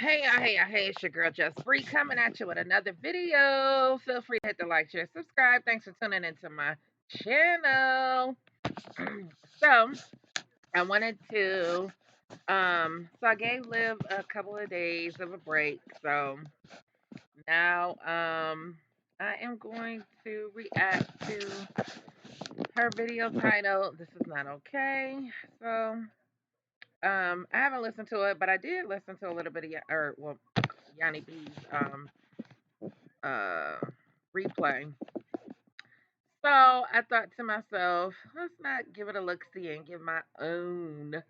Hey, it's your girl Just Free coming at you with another video. Feel free to hit the like, share, subscribe. Thanks for tuning into my channel. So I wanted to so I gave Liv a couple of days of a break. So now I am going to react to her video titled This Is Not Okay. So I haven't listened to it, but I did listen to a little bit of Yanni B's uh replay. So I thought to myself, let's not give it a look see and give my own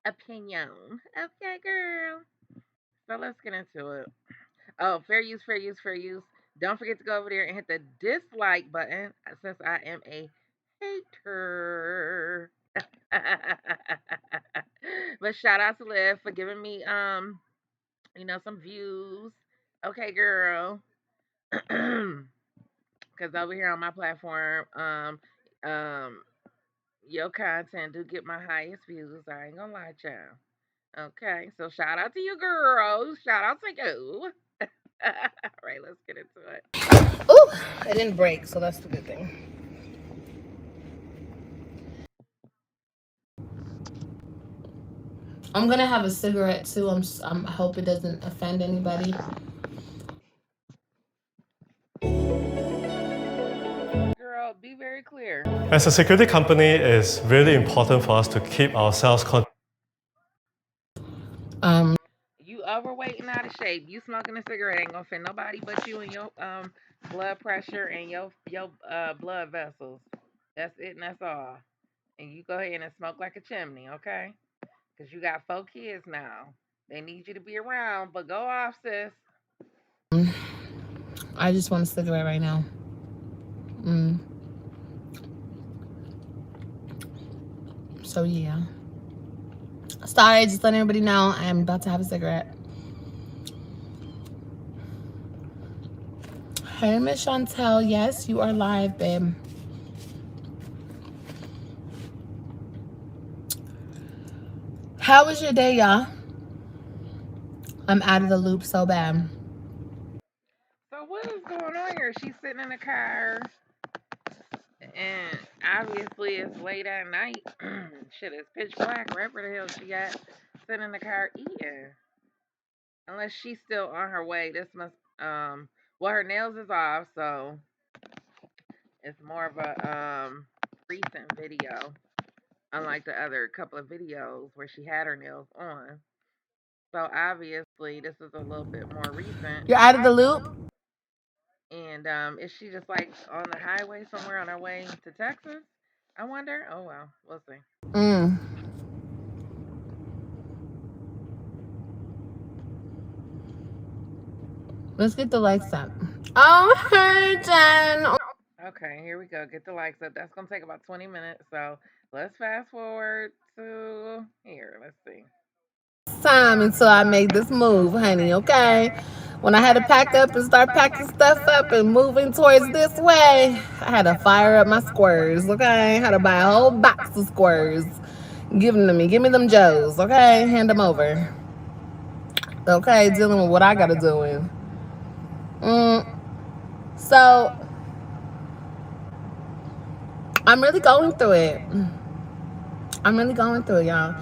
opinion. Okay, girl. So let's get into it. Oh, fair use, fair use, fair use. Don't forget to go over there and hit the dislike button since I am a hater. But shout out to Liv for giving me some views. Okay, girl. Because over here on my platform, um, your content do get my highest views. I ain't gonna lie, child. Okay, so shout out to you, girls. Shout out to you. All right, let's get into it. Oh, it didn't break, so that's the good thing. I'm gonna have a cigarette too. I hope it doesn't offend anybody. Girl, be very clear. As a security company, it's really important for us to keep ourselves You overweight and out of shape. You smoking a cigarette ain't gonna offend nobody but you and your blood pressure and your blood vessels. That's it and that's all. And you go ahead and smoke like a chimney, okay? Because you got 4 kids now. They need you to be around, but go off, sis. I just want a cigarette right now. So yeah. Sorry, just letting everybody know I'm about to have a cigarette. Hey, Miss Chantel. Yes, you are live, babe. How was your day, y'all? I'm out of the loop so bad. So what is going on here? She's sitting in the car, and obviously it's late at night. Shit, it's pitch black. Wherever the hell she at, sitting in the car eating. Unless she's still on her way. This must well, her nails is off, so it's more of a recent video. Unlike the other couple of videos where she had her nails on. So obviously this is a little bit more recent. You're out of the loop? And is she just like on the highway somewhere on her way to Texas? I wonder. Oh well, we'll see. Let's get the likes up. Oh, hey, Jen. Okay, here we go. Get the likes up. That's gonna take about 20 minutes. So let's fast forward to here. Let's see. Time until I make this move, honey, okay? When I had to pack up and start packing stuff up and moving towards this way, I had to fire up my squares, okay? I had to buy a whole box of squares. Give them to me. Give me them Joes, okay? Hand them over. Okay, dealing with what I gotta deal with. So, I'm really going through it. Y'all.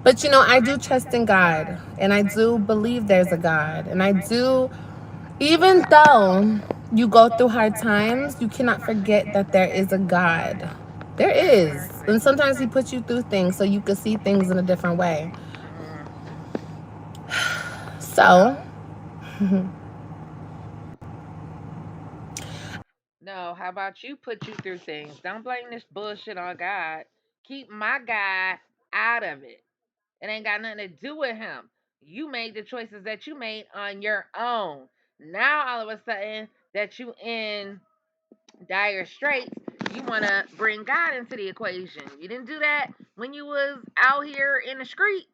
But I do trust in God, and I do believe there's a God, and I do, even though you go through hard times, you cannot forget that there is a God. There is. And sometimes he puts you through things so you can see things in a different way. So, no, how about you put you through things? Don't blame this bullshit on God. Keep my God out of it. It ain't got nothing to do with him. You made the choices that you made on your own. Now all of a sudden that you in dire straits, you want to bring God into the equation. You didn't do that when you was out here in the streets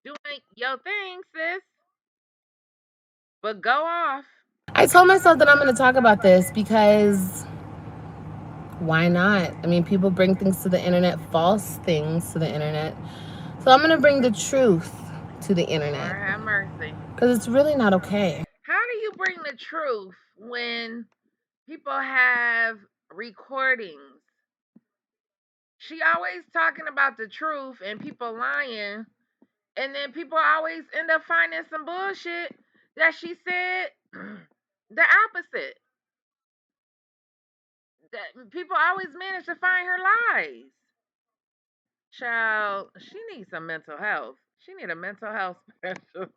doing your thing, sis. But go off. I told myself that I'm going to talk about this because why not? I mean, people bring things to the internet, false things to the internet. So I'm going to bring the truth to the internet. Lord have mercy. Because it's really not okay. How do you bring the truth when people have recordings? She always talking about the truth and people lying, and then people always end up finding some bullshit that she said the opposite. That people always manage to find her lies. Child, she needs some mental health. She need a mental health specialist.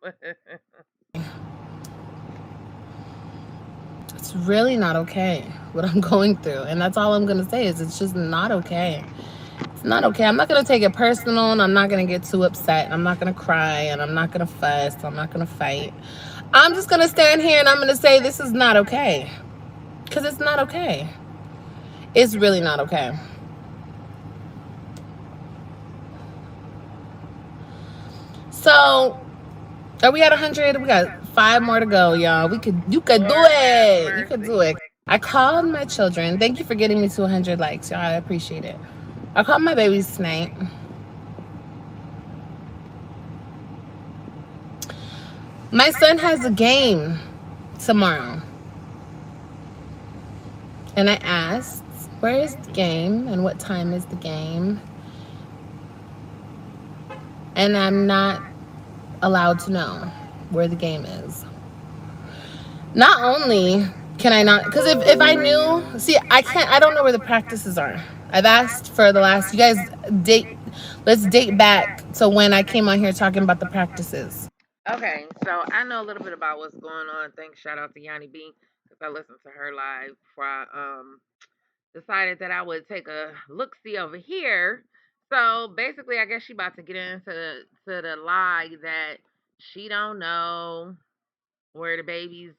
It's really not okay what I'm going through. And that's all I'm going to say is it's just not okay. It's not okay. I'm not going to take it personal, and I'm not going to get too upset. And I'm not going to cry, and I'm not going to fuss. I'm not going to fight. I'm just going to stand here and I'm going to say this is not okay. Because it's not okay. It's really not okay. So, are we at 100? We got 5 more to go, y'all. You could do it. You could do it. I called my children. Thank you for getting me to 100 likes, y'all. I appreciate it. I called my babies tonight. My son has a game tomorrow. And I asked, where is the game and what time is the game? And I'm not allowed to know where the game is. Not only can I not, because if I knew, see, I don't know where the practices are. I've asked for the last, you guys let's date back to when I came on here talking about the practices. Okay, so I know a little bit about what's going on. Thanks, shout out to Yanni B, because I listened to her live before I decided that I would take a look see over here. So basically, I guess she about to get into the lie that she don't know where the baby's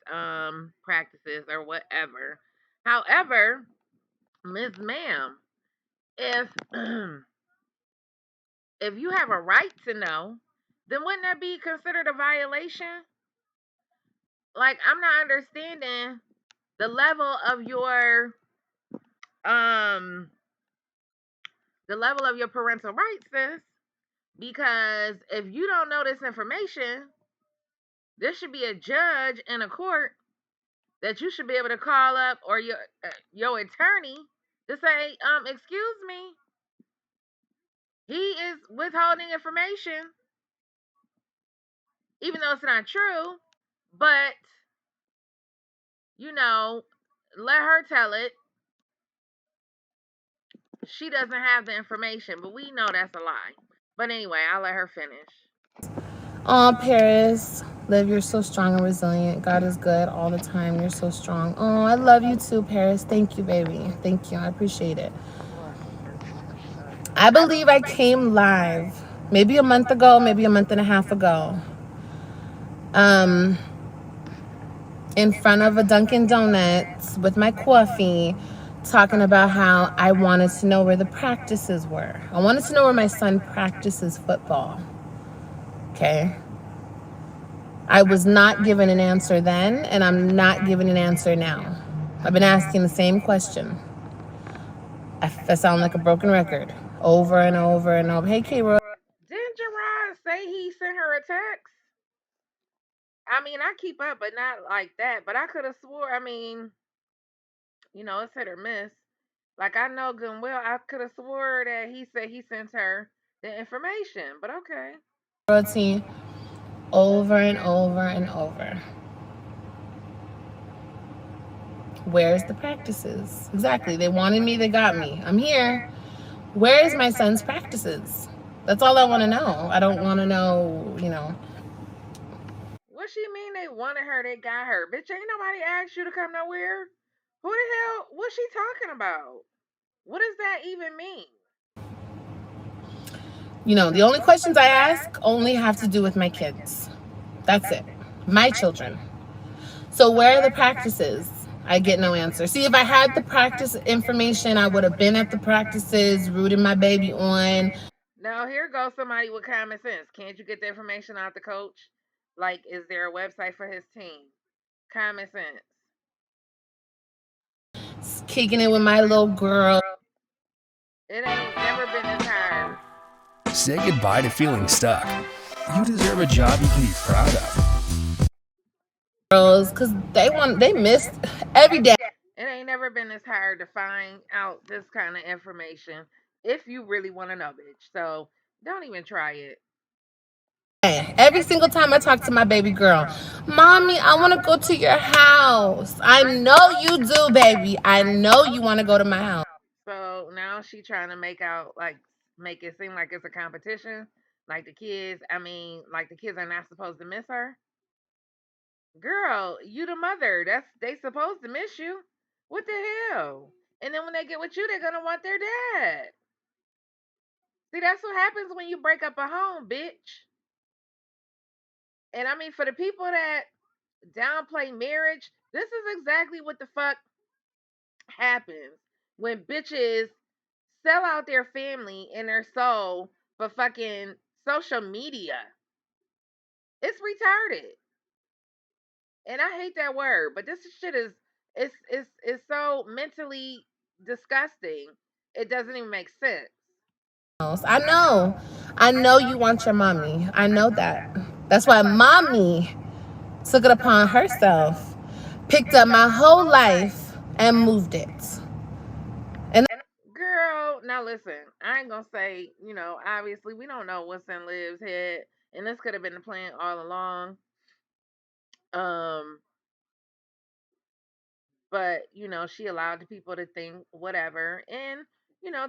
practices or whatever. However, Miss Ma'am, if if you have a right to know, then wouldn't that be considered a violation? Like, I'm not understanding the level of your um parental rights, sis. Because if you don't know this information, there should be a judge in a court that you should be able to call up, or your attorney, to say, excuse me, he is withholding information, even though it's not true, but you know, let her tell it. She doesn't have the information, but we know that's a lie. But anyway, I'll let her finish. Oh, Paris, Liv, you're so strong and resilient. God is good all the time. You're so strong. Oh, I love you too, Paris. Thank you, baby. Thank you. I appreciate it. I believe I came live maybe a month ago, maybe a month and a half ago, in front of a Dunkin' Donuts with my coffee, talking about how I wanted to know where the practices were. I wanted to know where my son practices football. Okay. I was not given an answer then, and I'm not given an answer now. I've been asking the same question. I sound like a broken record over and over and over. Hey, K-Roy. Didn't Jerrod say he sent her a text? I mean, I keep up, but not like that. But I could have swore, I mean, it's hit or miss. Like, I know good and well, I could have swore that he said he sent her the information. But okay. Routine over and over and over. Where's the practices? Exactly. They wanted me, they got me. I'm here. Where is my son's practices? That's all I want to know. I don't want to know. What she mean they wanted her, they got her? Bitch, ain't nobody asked you to come nowhere. Who the hell, what's she talking about? What does that even mean? The only questions I ask only have to do with my kids. That's it. My children. So where are the practices? I get no answer. See, if I had the practice information, I would have been at the practices, rooting my baby on. Now, here goes somebody with common sense. Can't you get the information out the coach? Like, is there a website for his team? Common sense. Kicking it with my little girl. It ain't never been this hard. Say goodbye to feeling stuck. You deserve a job you can be proud of. girls, because they missed every day. It ain't never been this hard to find out this kind of information if you really want to know, bitch. So don't even try it. Every single time I talk to my baby girl, Mommy, I want to go to your house. I know you do, baby. I know you want to go to my house. So now she trying to make it seem like it's a competition. Like the kids, I mean, like the kids are not supposed to miss her. Girl, you the mother. They supposed to miss you. What the hell? And then when they get with you, they're gonna want their dad. See, that's what happens when you break up a home, bitch. And I mean, for the people that downplay marriage, this is exactly what the fuck happens when bitches sell out their family and their soul for fucking social media. It's retarded. And I hate that word, but this shit is it's so mentally disgusting. It doesn't even make sense. I know. I know you want your mommy. I know that. That's why mommy took it upon herself, picked up my whole life, and moved it. And Girl, now listen, I ain't gonna say, obviously we don't know what's in Liv's head, and this could have been the plan all along. Um, but she allowed the people to think whatever, and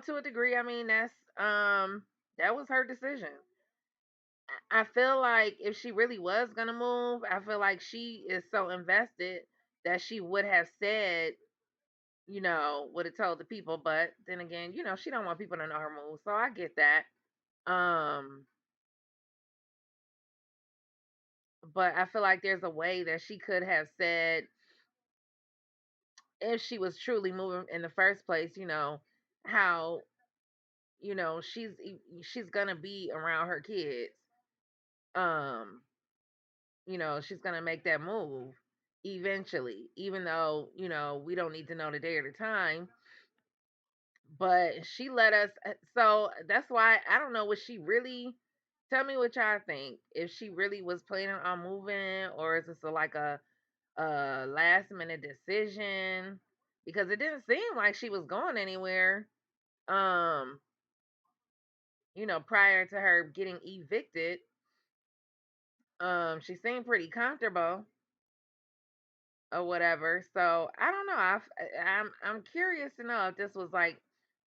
to a degree, I mean that was her decision. I feel like if she really was gonna move, I feel like she is so invested that she would have said, would have told the people. But then again, she don't want people to know her move, so I get that. Um, but I feel like there's a way that she could have said if she was truly moving in the first place, how she's gonna be around her kids. Um, she's gonna make that move eventually, even though, we don't need to know the day or the time. But she let us so that's why I don't know, was she really, tell me what y'all think, if she really was planning on moving, or is this like a last minute decision, because it didn't seem like she was going anywhere. Um, prior to her getting evicted, she seemed pretty comfortable or whatever. So I don't know. I'm curious to know if this was like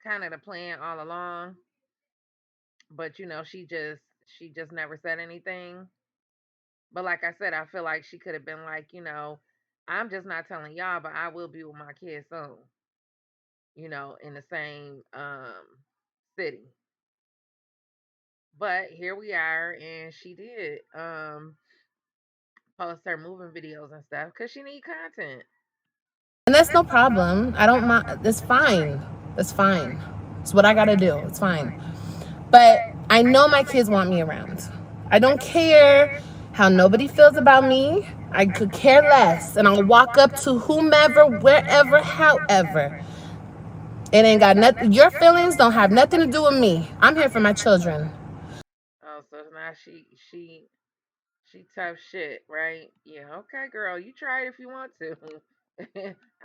kind of the plan all along, but she just never said anything. But like I said, I feel like she could have been like, I'm just not telling y'all, but I will be with my kids soon. In the same city. But here we are, and she did post her moving videos and stuff because she need content. that's no problem. I don't mind. It's fine. It's fine. It's what I gotta do. It's fine. But I know my kids want me around. I don't care how nobody feels about me. I could care less. And I'll walk up to whomever, wherever, however. It ain't got nothing. Your feelings don't have nothing to do with me. I'm here for my children. Oh, so now she tough shit, right? Yeah, okay, girl, you try it if you want to.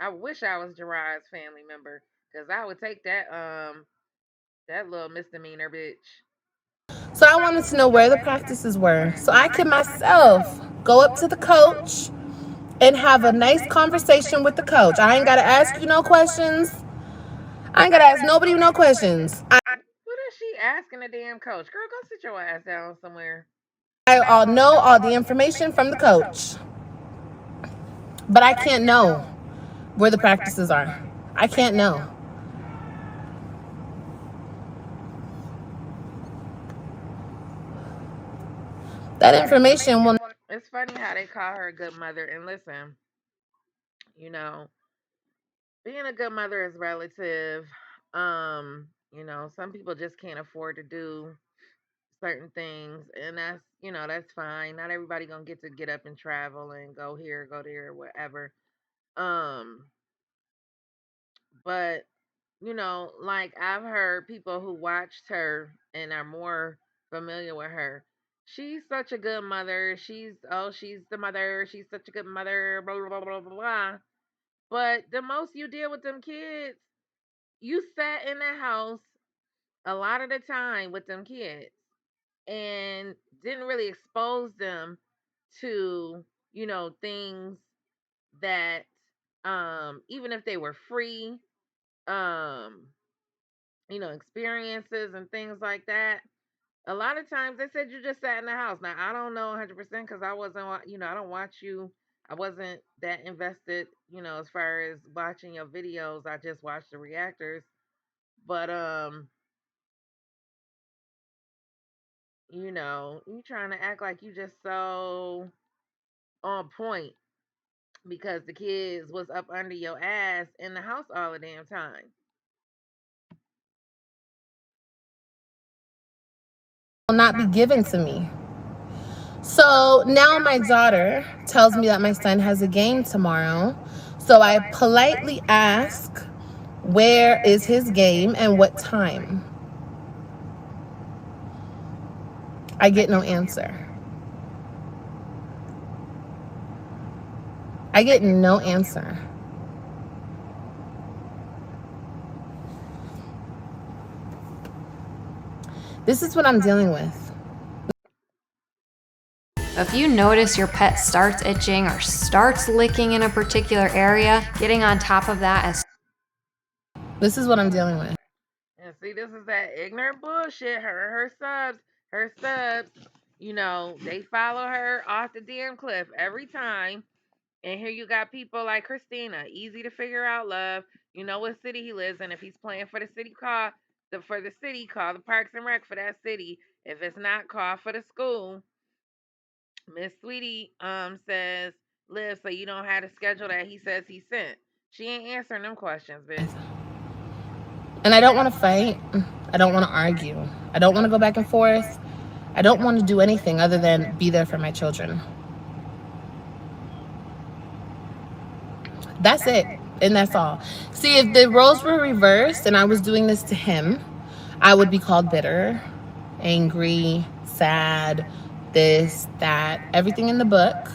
I wish I was Jerrod's family member, because I would take that little misdemeanor bitch. So I wanted to know where the practices were so I could myself go up to the coach and have a nice conversation with the coach. I ain't got to ask you no questions. I ain't got to ask nobody no questions. What is she asking the damn coach? Girl, go sit your ass down somewhere. I all know all the information from the coach, but I can't know where the practices are. I can't know. That information will. It's funny how they call her a good mother. And listen, you know, being a good mother is relative. Some people just can't afford to do certain things, and that's fine. Not everybody gonna get up and travel and go here, go there, wherever. Um, but like I've heard people who watched her and are more familiar with her. she's such a good mother. She's the mother. She's such a good mother. Blah blah blah blah blah. But the most you deal with them kids, you sat in the house a lot of the time with them kids and didn't really expose them to, things that, even if they were free, um, experiences and things like that. A lot of times they said you just sat in the house. Now I don't know 100% because I wasn't, I don't watch you. I wasn't that invested, as far as watching your videos. I just watched the reactors. But you trying to act like you just so on point because the kids was up under your ass in the house all the damn time. Will not be given to me. So now my daughter tells me that my son has a game tomorrow. So I politely ask, where is his game and what time? I get no answer. I get no answer. This is what I'm dealing with. If you notice your pet starts itching or starts licking in a particular area, getting on top of that as This is what I'm dealing with. And see, this is that ignorant bullshit. Her subs, they follow her off the damn cliff every time. And here you got people like Christina, easy to figure out love. You know what city he lives in. If he's playing for the city, call call the Parks and Rec for that city. If it's not, call for the school. Miss Sweetie says, Liv, so you don't have the schedule that he says he sent. She ain't answering them questions, bitch. And I don't want to fight. I don't want to argue. I don't want to go back and forth. I don't want to do anything other than be there for my children. That's it. And that's all. See, if the roles were reversed and I was doing this to him, I would be called bitter, angry, sad, this, that, everything in the book.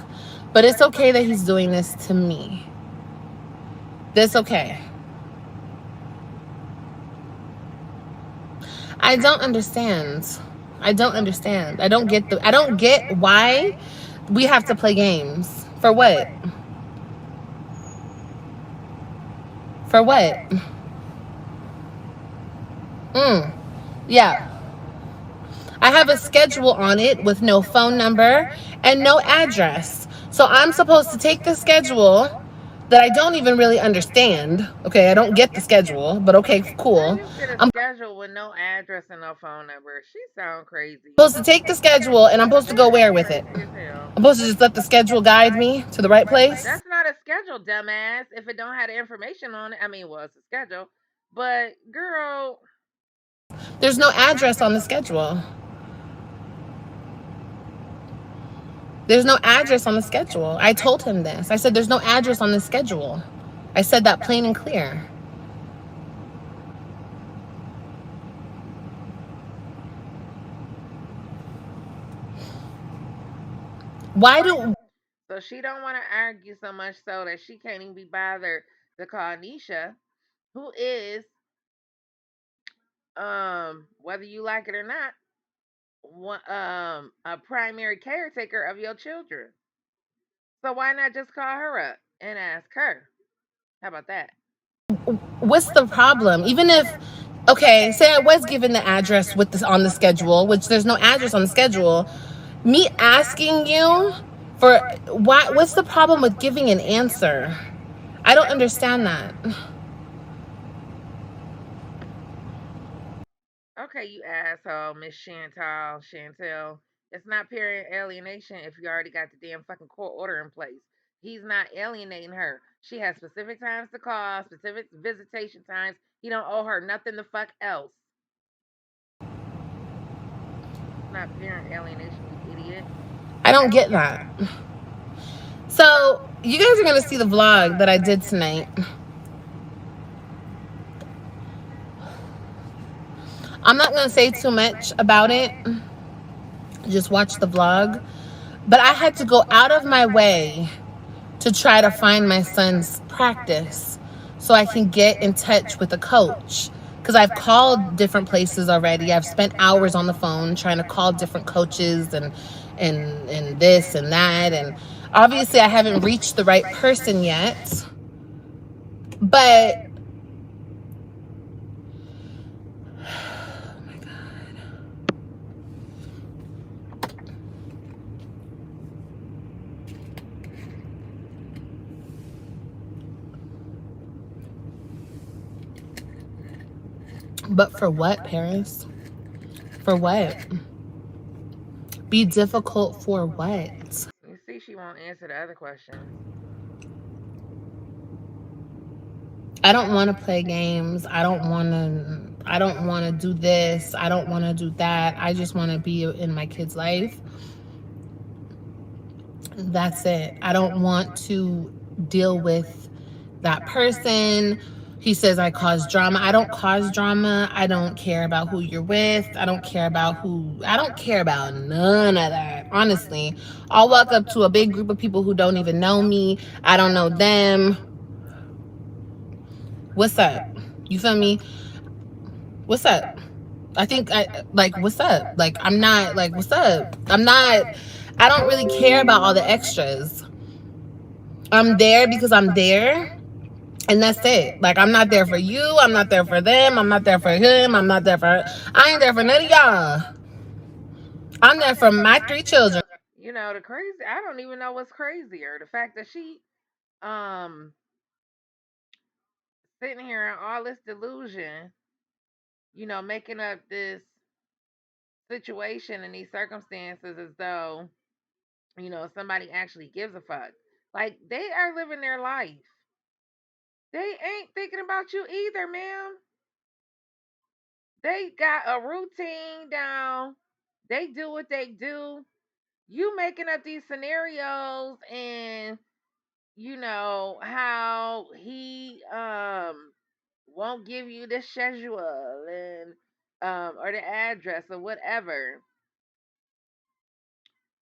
But it's okay that he's doing this to me. That's okay. I don't understand. I don't understand. I don't get why we have to play games. For what? For what? Yeah. I have a schedule on it with no phone number and no address. So I'm supposed to take the schedule that I don't even really understand. Okay, I don't get the schedule, but okay, How cool. you get a I'm schedule with no address and no phone number? She sound crazy. supposed to take the schedule and I'm supposed to go where with it? Crazy as hell. I'm supposed to just let the schedule guide me to the right place? That's not a schedule, dumbass. If it don't have the information on it, I mean, well, it's a schedule. But girl, There's no address on the schedule. There's no address on the schedule. I told him this. I said, there's no address on the schedule. I said that plain and clear. Why do... so she don't want to argue so much so that she can't even be bothered to call Nisha, who is, whether you like it or not, a primary caretaker of your children. So why not just call her up and ask her? How about that? What's the problem? Even if, okay, say I was given the address with this on the schedule, which there's no address on the schedule, me asking you for why, what's the problem with giving an answer? I don't understand that. Okay, you asshole, Miss Chantel. It's not parent alienation if you already got the damn fucking court order in place. He's not alienating her. She has specific times to call, specific visitation times. He don't owe her nothing the fuck else. It's not parent alienation, you idiot. I don't get that. So, you guys are going to see the vlog that I did tonight. I'm not going to say too much about it. just watch the vlog. But I had to go out of my way to try to find my son's practice so I can get in touch with a coach. Because I've called different places already. I've spent hours on the phone trying to call different coaches and this and that. And obviously I haven't reached the right person yet. But for what, Paris? For what? Be difficult for what? You see, she won't answer the other question. I don't want to play games. I don't want to do this. I don't want to do that. I just want to be in my kid's life. That's it. I don't want to deal with that person. He says I cause drama. I don't cause drama. I don't care about who you're with. I don't care about none of that. Honestly, I'll walk up to a big group of people who don't even know me. I don't know them. What's up? You feel me? What's up? I think what's up? Like, I'm not like, what's up? I don't really care about all the extras. I'm there because I'm there. And that's it. Like, I'm not there for you. I'm not there for them. I'm not there for him. I ain't there for none of y'all. I'm there for my 3 children. You know, the crazy, I don't even know what's crazier. The fact that she sitting here in all this delusion, you know, making up this situation and these circumstances as though, you know, somebody actually gives a fuck. Like, they are living their life. They ain't thinking about you either, ma'am. They got a routine down. They do what they do. You making up these scenarios and you know how he won't give you the schedule and or the address or whatever.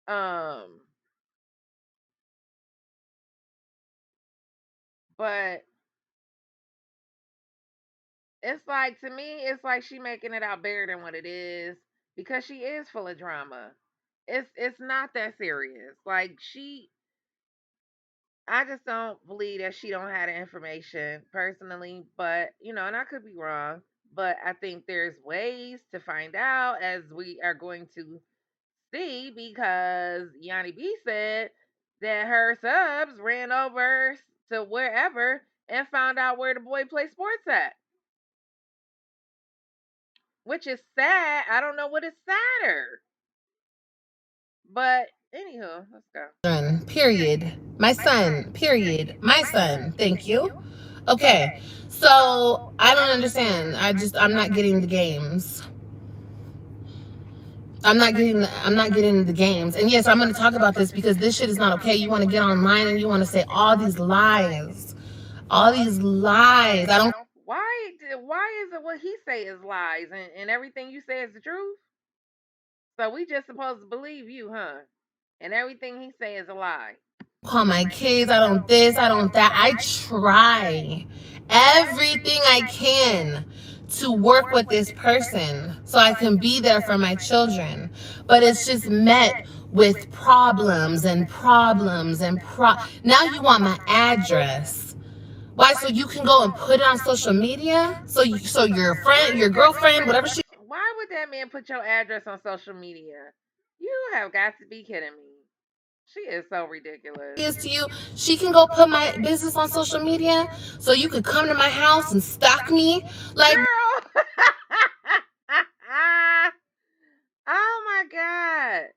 Um but it's like, to me, it's like she making it out bigger than what it is because she is full of drama. It's not that serious. Like, I just don't believe that she don't have the information personally, but you know, and I could be wrong, but I think there's ways to find out as we are going to see because Yanni B said that her subs ran over to wherever and found out where the boy plays sports at, which is sad. I don't know what is sadder, but anywho, let's go. Period. My son. Period. My son. Thank you. Okay. So, I don't understand. I'm not getting the games. I'm not getting the games. And yes, I'm going to talk about this because this shit is not okay. You want to get online and you want to say all these lies. All these lies. I don't. Why is it what he say is lies and everything you say is the truth? So we just supposed to believe you, huh? And everything he say is a lie. Call my kids. I don't this. I don't that. I try everything I can to work with this person so I can be there for my children. But it's just met with problems and problems and now you want my address. Why? So you can go and put it on social media? So your friend, your girlfriend, whatever she. Why would that man put your address on social media? You have got to be kidding me. She is so ridiculous. Is to you, she can go put my business on social media so you could come to my house and stalk me. Like, girl. Oh my god.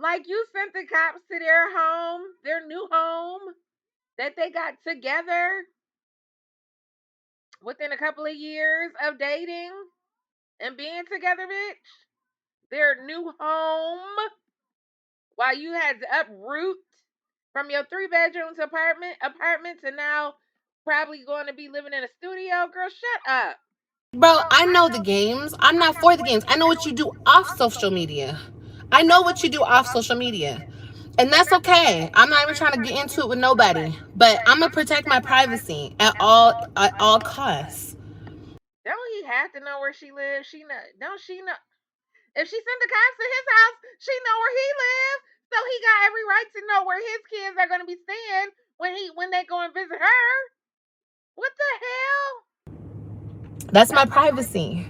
Like, you sent the cops to their home, their new home that they got together within a couple of years of dating and being together, bitch. Their new home, while you had to uproot from your 3 bedrooms apartment to now probably going to be living in a studio. Girl, shut up. bro, I know the games. I'm not for the games. I know what you do off social media. I know what you do off social media. And that's okay. I'm not even trying to get into it with nobody. But I'm gonna protect my privacy at all costs. Don't he have to know where she lives? She know, don't she know? If she sent the cops to his house, she know where he lives. So he got every right to know where his kids are going to be staying when they go and visit her. What the hell? That's my privacy.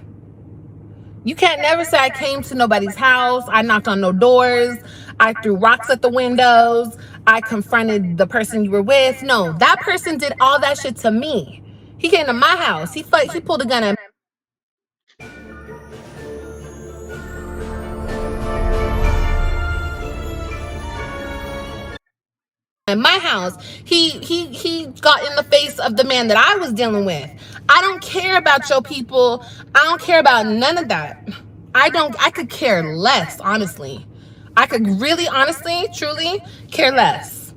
You can't never say I came to nobody's house. I knocked on no doors. I threw rocks at the windows. I confronted the person you were with. No, that person did all that shit to me. He came to my house. He pulled a gun at in my house. He got in the face of the man that I was dealing with. I don't care about your people. I don't care about none of that. I could care less, honestly. I could really, honestly, truly care less.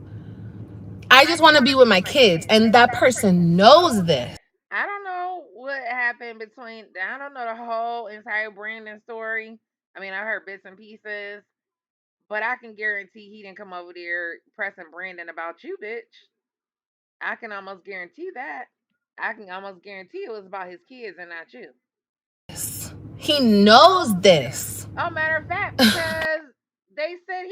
I just want to be with my kids, and that person knows this. I don't know what happened between. I don't know the whole entire Brandon story. I mean, I heard bits and pieces, but I can guarantee he didn't come over there pressing Brandon about you, bitch. I can almost guarantee that. I can almost guarantee it was about his kids and not you. He knows this. Oh, matter of fact, because they said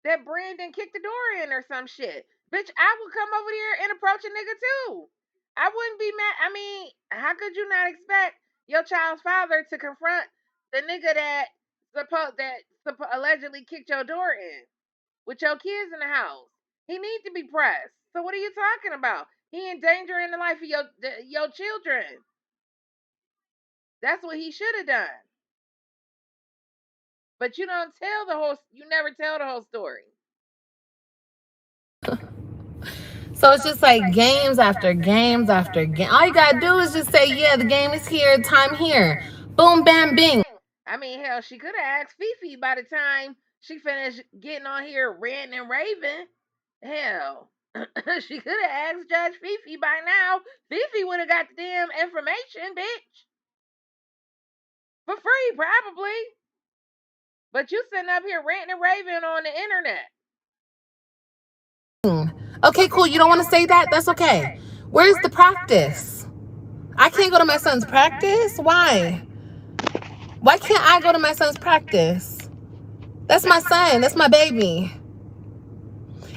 that Brandon kicked the door in or some shit. Bitch, I would come over there and approach a nigga too. I wouldn't be mad. I mean, how could you not expect your child's father to confront the nigga that allegedly kicked your door in with your kids in the house? He needs to be pressed. So what are you talking about? He endangering the life of your children. That's what he should have done. But you don't tell the whole. You never tell the whole story. So it's just like games after games after game. All you gotta do is just say, yeah, the game is here, time here. Boom, bam, bing. I mean, hell, she could have asked Fifi by the time she finished getting on here ranting and raving. Hell, she could have asked Judge Fifi by now. Fifi would have got the damn information, bitch. For free, probably. But you sitting up here ranting and raving on the internet. Okay, cool. You don't want to say that? That's okay. Where's the practice? I can't go to my son's practice? Why? Why can't I go to my son's practice? That's my son. That's my baby.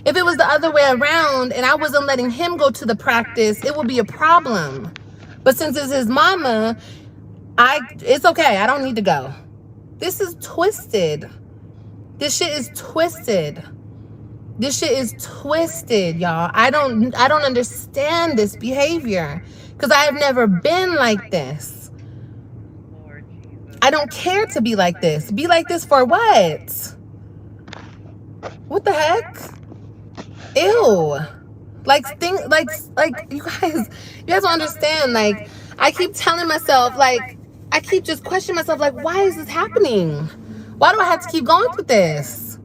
If it was the other way around and I wasn't letting him go to the practice, it would be a problem. But since it's his mama, it's okay. I don't need to go. This is twisted. This shit is twisted. This shit is twisted, y'all. I don't understand this behavior because I have never been like this. I don't care to be like this. Be like this for what? What the heck? Ew. Like you guys don't understand. Like I keep telling myself, like I keep just questioning myself, like why is this happening? Why do I have to keep going through this?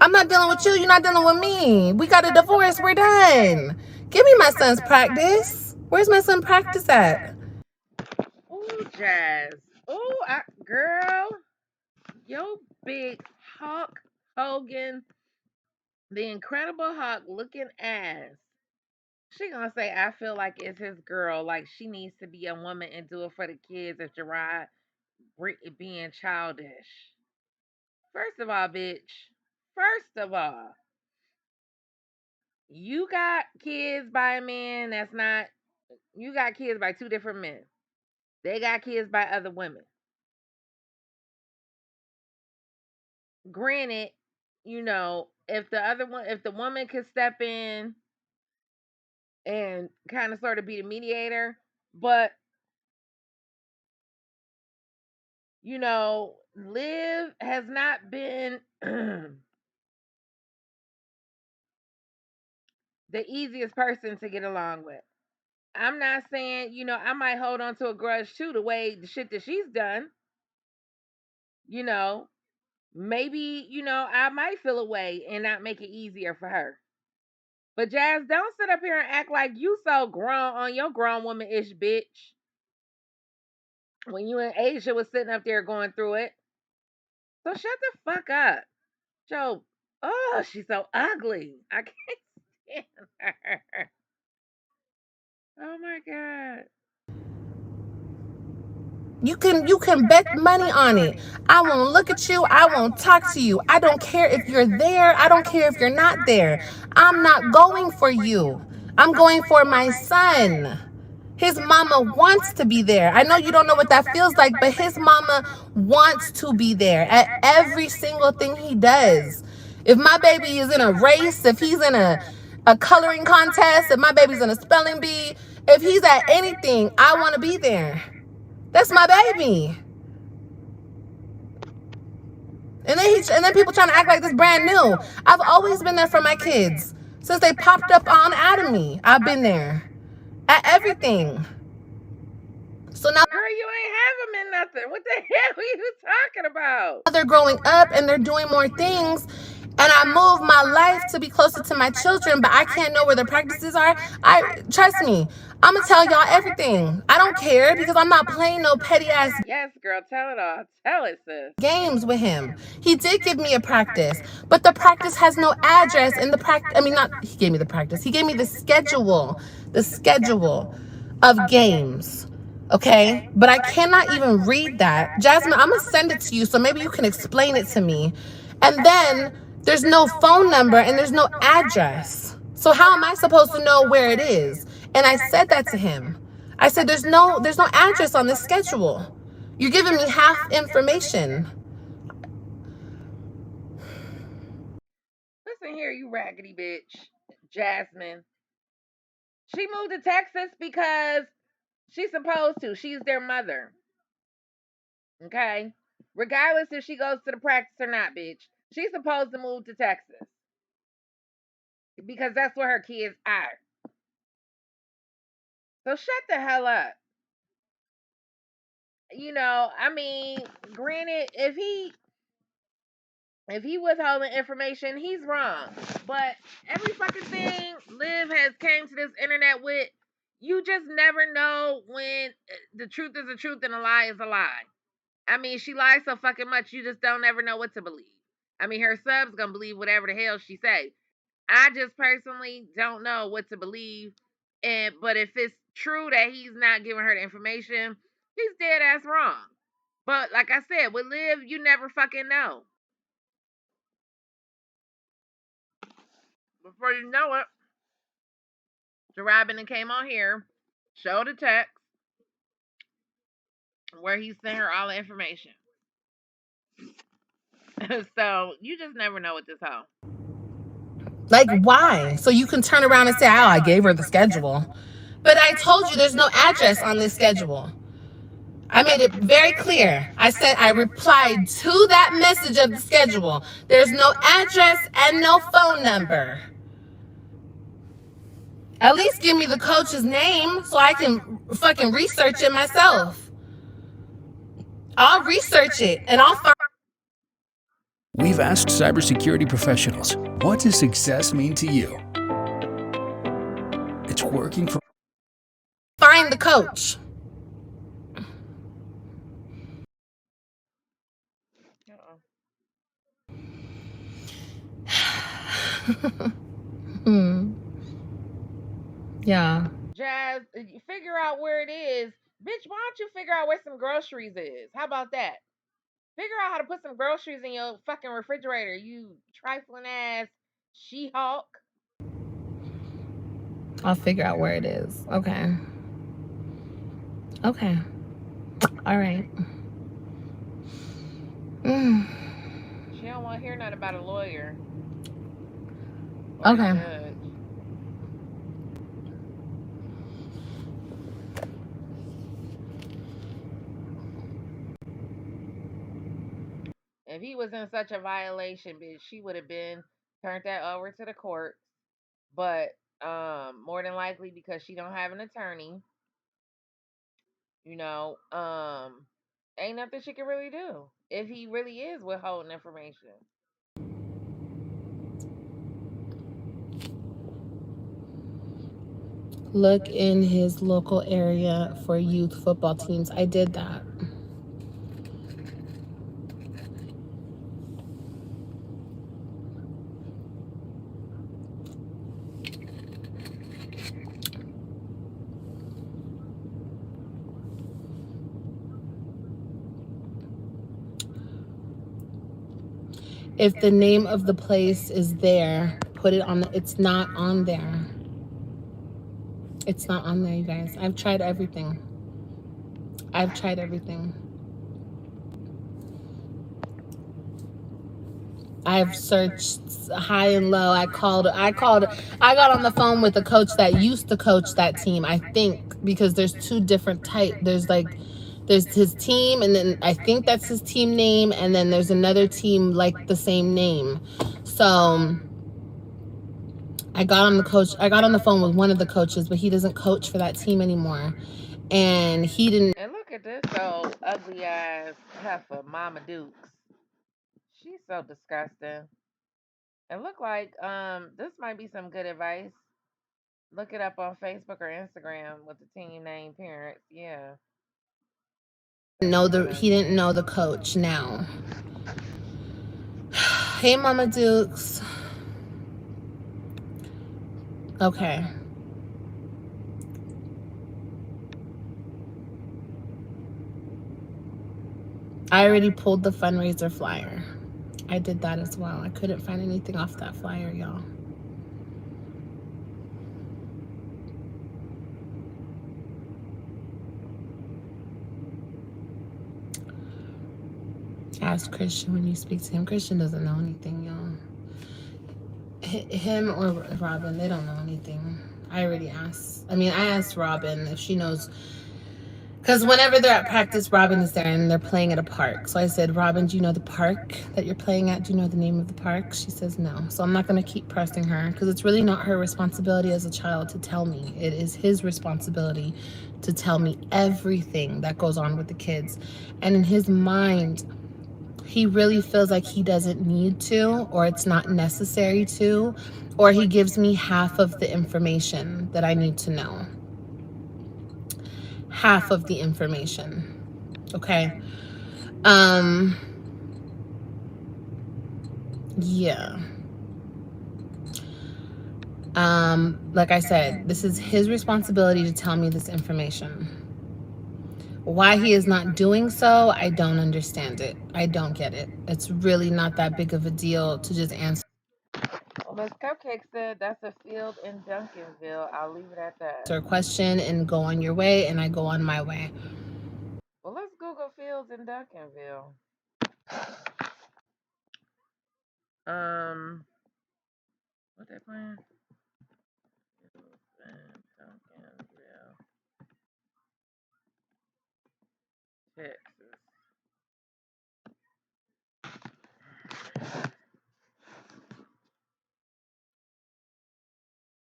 I'm not dealing with you. You're not dealing with me. We got a divorce. We're done. Give me my son's practice. Where's my son practice at? Ooh, Jazz. Ooh, girl. Yo, big Hulk Hogan, the Incredible Hulk looking ass. She gonna say, I feel like it's his girl. Like she needs to be a woman and do it for the kids if Jerrod being childish. First of all, bitch. First of all, you got kids by a man that's not. You got kids by two different men. They got kids by other women. Granted, if the woman could step in and kind of sort of be the mediator, but Liv has not been the easiest person to get along with. I'm not saying, I might hold on to a grudge too, the way the shit that she's done. You know, maybe, I might feel a way and not make it easier for her. But Jazz, don't sit up here and act like you so grown on your grown woman ish bitch. When you and Asia was sitting up there going through it. So shut the fuck up. Joe, oh, she's so ugly. I can't stand her. Oh my god. You can bet money on it. I won't look at you. I won't talk to you. I don't care if you're there. I don't care if you're not there. I'm not going for you. I'm going for my son. His mama wants to be there. I know you don't know what that feels like, but his mama wants to be there at every single thing he does. If my baby is in a race, if he's in a coloring contest, if my baby's in a spelling bee, if he's at anything, I want to be there. That's my baby. And then people trying to act like this brand new. I've always been there for my kids. Since they popped up on out of me, I've been there at everything. So now Girl, you ain't have him in nothing. What the hell are you talking about? they're growing up and they're doing more things. And I move my life to be closer to my children, but I can't know where their practices are. Trust me, I'm gonna tell y'all everything. I don't care because I'm not playing no petty ass Yes, girl, tell it all. Tell it, sis. games with him. He did give me a practice, but the practice has no address in the practice. I mean, not he gave me the practice. He gave me the schedule of games. Okay, but I cannot even read that. Jasmine, I'm gonna send it to you so maybe you can explain it to me. And then there's no phone number and there's no address. So how am I supposed to know where it is? And I said that to him. I said there's no address on this schedule. You're giving me half information. Listen here, you raggedy bitch. Jasmine. She moved to Texas because she's supposed to. She's their mother. Okay? Regardless if she goes to the practice or not, bitch. She's supposed to move to Texas. Because that's where her kids are. So shut the hell up. You know, I mean, granted, if he withholding information, he's wrong. But every fucking thing Liv has came to this internet with, you just never know when the truth is the truth and a lie is a lie. I mean, she lies so fucking much, you just don't ever know what to believe. I mean, her sub's gonna believe whatever the hell she say. I just personally don't know what to believe. But if it's true that he's not giving her the information, he's dead ass wrong. But like I said, with Liv, you never fucking know. Before you know it, Jerrod came on here, showed a text where he sent her all the information. So you just never know with this hoe. Like, why? So you can turn around and say, oh, I gave her the schedule. But I told you there's no address on this schedule. I made it very clear. I replied to that message of the schedule. There's no address and no phone number. At least give me the coach's name so I can fucking research it myself. I'll research it and I'll find. We've asked cybersecurity professionals, what does success mean to you? It's working for. Find the coach. Yeah. Jazz, you figure out where it is. Bitch, why don't you figure out where some groceries is? How about that? Figure out how to put some groceries in your fucking refrigerator, you trifling ass She-Hulk. I'll figure out where it is. Okay. Okay. All right. She don't want to hear nothing about a lawyer. Okay. If he was in such a violation, bitch, she would have been turned that over to the court. But more than likely because she don't have an attorney, you know, ain't nothing she can really do if he really is withholding information. Look in his local area for youth football teams. I did that. If the name of the place is there, put it on the, it's not on there. It's not on there, you guys. I've tried everything. I've tried everything. I've searched high and low. I got on the phone with a coach that used to coach that team, I think, because there's two different types. There's his team, and then I think that's his team name, and then there's another team like the same name. So I got on the phone with one of the coaches, but he doesn't coach for that team anymore. And he didn't. And look at this old ugly ass heifer, Mama Dukes. She's so disgusting. It look like this might be some good advice. Look it up on Facebook or Instagram with the team name parents. Yeah. He didn't know the coach now. Hey, Mama Dukes. Okay. I already pulled the fundraiser flyer. I did that as well. I couldn't find anything off that flyer, y'all. Ask Christian when you speak to him. Christian doesn't know anything, y'all. Him or Robin, they don't know anything. I already asked. I asked Robin if she knows. Because whenever they're at practice, Robin is there and they're playing at a park. So I said, Robin, do you know the park that you're playing at? Do you know the name of the park? She says no. So I'm not going to keep pressing her because it's really not her responsibility as a child to tell me. It is his responsibility to tell me everything that goes on with the kids. And in his mind, he really feels like he doesn't need to, or it's not necessary to, or he gives me half of the information that I need to know. Half of the information. Okay. Yeah. Like I said, this is his responsibility to tell me this information. Why he is not doing so, I don't understand it. I don't get it. It's really not that big of a deal to just answer. Well, Miss Cupcake said that's a field in Duncanville. I'll leave it at that. A question and go on your way, and I go on my way. Well, let's Google fields in Duncanville. What they playing? Fields in Duncanville, Texas.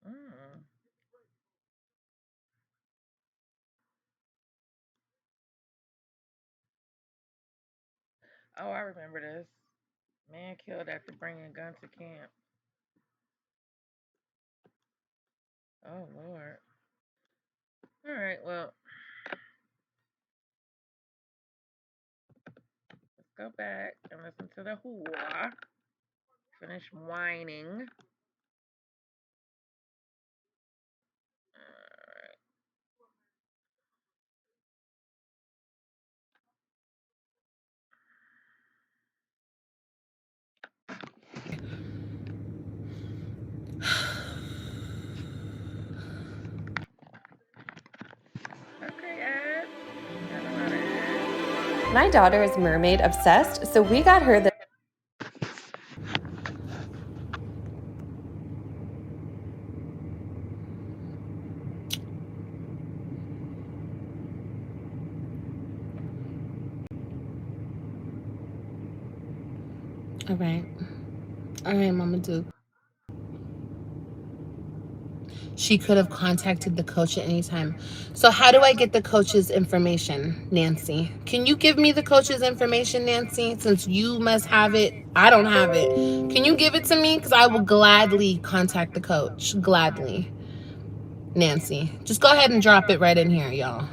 Mm. Oh, I remember this. Man killed after bringing gun to camp. Oh, Lord. All right, well, let's go back and listen to the whore. Finish whining. Okay, Ed. Got a lot of Ed. My daughter is mermaid obsessed, so we got her the All right. All right, Mama Duke. She could have contacted the coach at any time. So how do I get the coach's information, Nancy? Can you give me the coach's information, Nancy? Since you must have it, I don't have it. Can you give it to me? Because I will gladly contact the coach. Gladly. Nancy. Just go ahead and drop it right in here, y'all.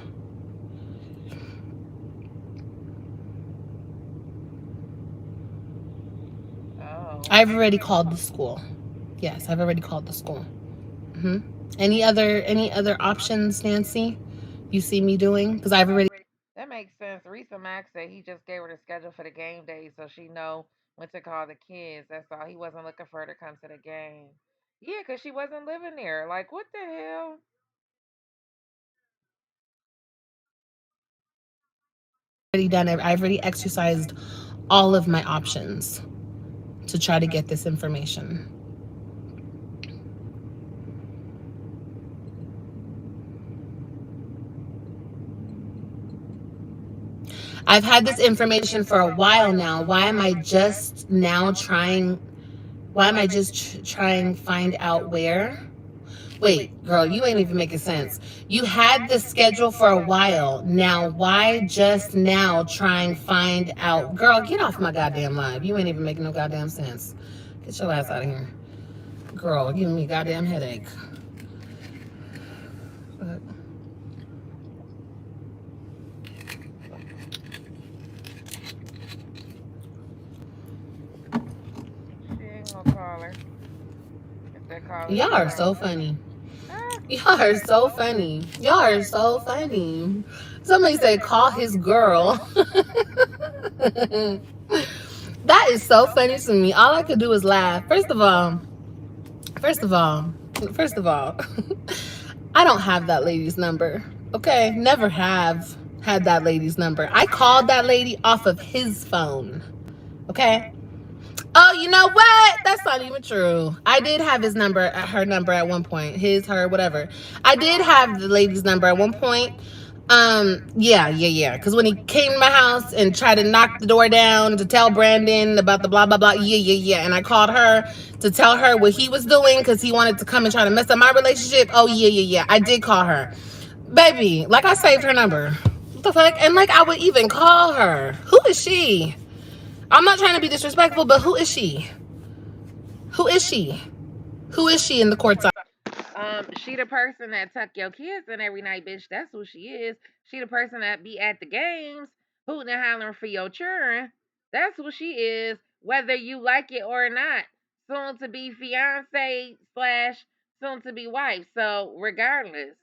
Oh. I've already called the school. Yes, I've already called the school. Any other options, Nancy? You see me doing? Because I've already. That makes sense. Risa Max text said he just gave her the schedule for the game day so she know when to call the kids. That's all. He wasn't looking for her to come to the game. Yeah, 'cause she wasn't living there. Like, what the hell? I've already exercised all of my options to try to get this information. I've had this information for a while now. Why am I just now trying? Why am I just trying to find out where? Wait, girl, you ain't even making sense. You had this schedule for a while. Now, why just now trying to find out? Girl, get off my goddamn live. You ain't even making no goddamn sense. Get your ass out of here. Girl, giving me a goddamn headache. She ain't gonna call her. If they call her, Y'all are so funny. Y'all are so funny. Y'all are so funny. Somebody said call his girl. That is so funny to me. All I could do is laugh. First of all, I don't have that lady's number. Okay? Never have had that lady's number. I called that lady off of his phone. Okay? Oh, you know what? That's not even true. I did have his number, her number at one point. His, her, whatever. I did have the lady's number at one point. Yeah. Because when he came to my house and tried to knock the door down to tell Brandon about the blah, blah, blah. Yeah. And I called her to tell her what he was doing because he wanted to come and try to mess up my relationship. Oh, yeah. I did call her. Baby, like I saved her number. What the fuck? And like I would even call her. Who is she? I'm not trying to be disrespectful, but who is she? Who is she? Who is she in the courtside? She the person that tuck your kids in every night, bitch. That's who she is. She the person that be at the games, hooting and hollering for your children. That's who she is, whether you like it or not. Soon to be fiance slash soon to be wife. So regardless,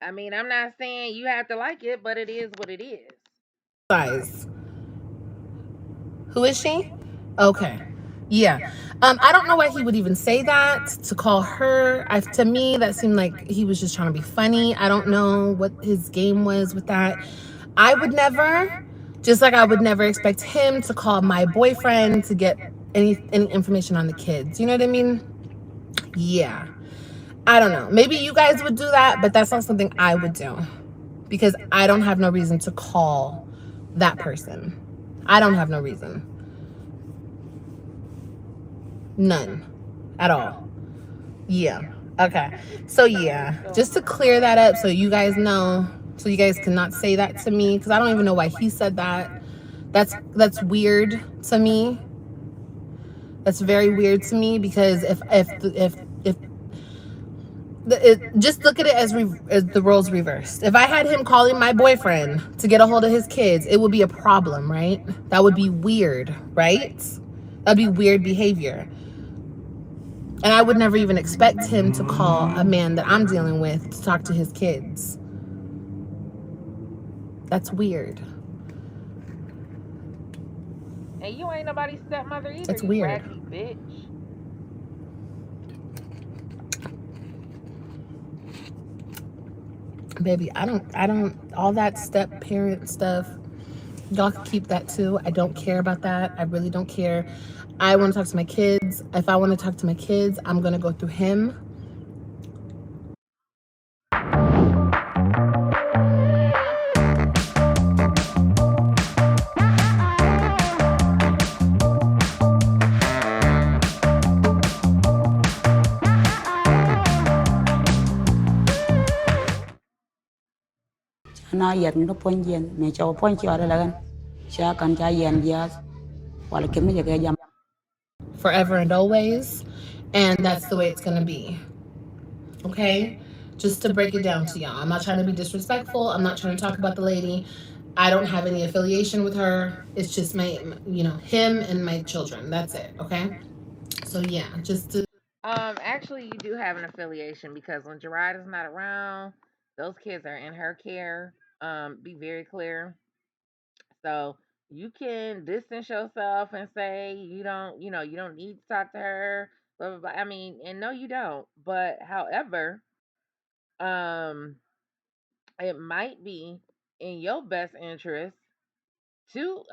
I mean, I'm not saying you have to like it, but it is what it is. Size. Who is she? Okay. Yeah. I don't know why he would even say that to call her. To me, that seemed like he was just trying to be funny. I don't know what his game was with that. I would never, just like I would never expect him to call my boyfriend to get any information on the kids. You know what I mean? Yeah. I don't know. Maybe you guys would do that, but that's not something I would do because I don't have no reason to call that person. I don't have no reason. None at all. Yeah. Okay. So yeah, just to clear that up so you guys know, so you guys cannot say that to me because I don't even know why he said that. That's weird to me. That's very weird to me because just look at it as the roles reversed. If I had him calling my boyfriend to get a hold of his kids, it would be a problem, right? That would be weird, right? That'd be weird behavior. And I would never even expect him to call a man that I'm dealing with to talk to his kids. That's weird. And you ain't nobody's stepmother either. That's you weird. raggedy bitch. Baby, I don't, all that step parent stuff, y'all can keep that too. I don't care about that. I really don't care. I want to talk to my kids. If I want to talk to my kids, I'm going to go through him. na yen no pon yen me cho pon cho da lagan cha kan cha yen ya wala kem me ga jam Forever and always. And that's the way it's going to be. Okay? Just to break it down to y'all. I'm not trying to be disrespectful. I'm not trying to talk about the lady. I don't have any affiliation with her. It's just him and my children. That's it. Okay? So yeah, just to Actually, you do have an affiliation because when Jerrod is not around, those kids are in her care. Be very clear. So you can distance yourself and say you don't, you don't need to talk to her. Blah blah blah. I mean, and no, you don't. But however, um, it might be in your best interest to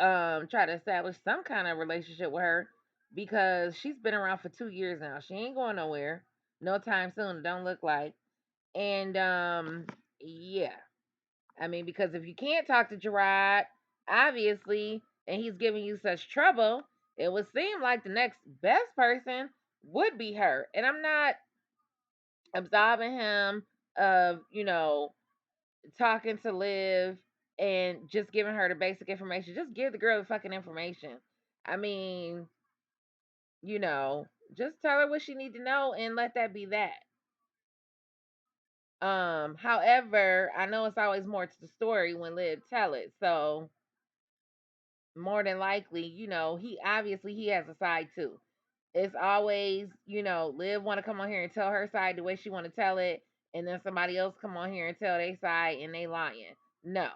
try to establish some kind of relationship with her because she's been around for 2 years now. She ain't going nowhere no time soon. It don't look like. And yeah. I mean, because if you can't talk to Jerrod, obviously, and he's giving you such trouble, it would seem like the next best person would be her. And I'm not absolving him of, talking to Liv and just giving her the basic information. Just give the girl the fucking information. I mean, you know, just tell her what she need to know and let that be that. However, I know it's always more to the story when Liv tell it. So more than likely, he has a side too. It's always, Liv want to come on here and tell her side the way she want to tell it, and then somebody else come on here and tell their side and they lying. No,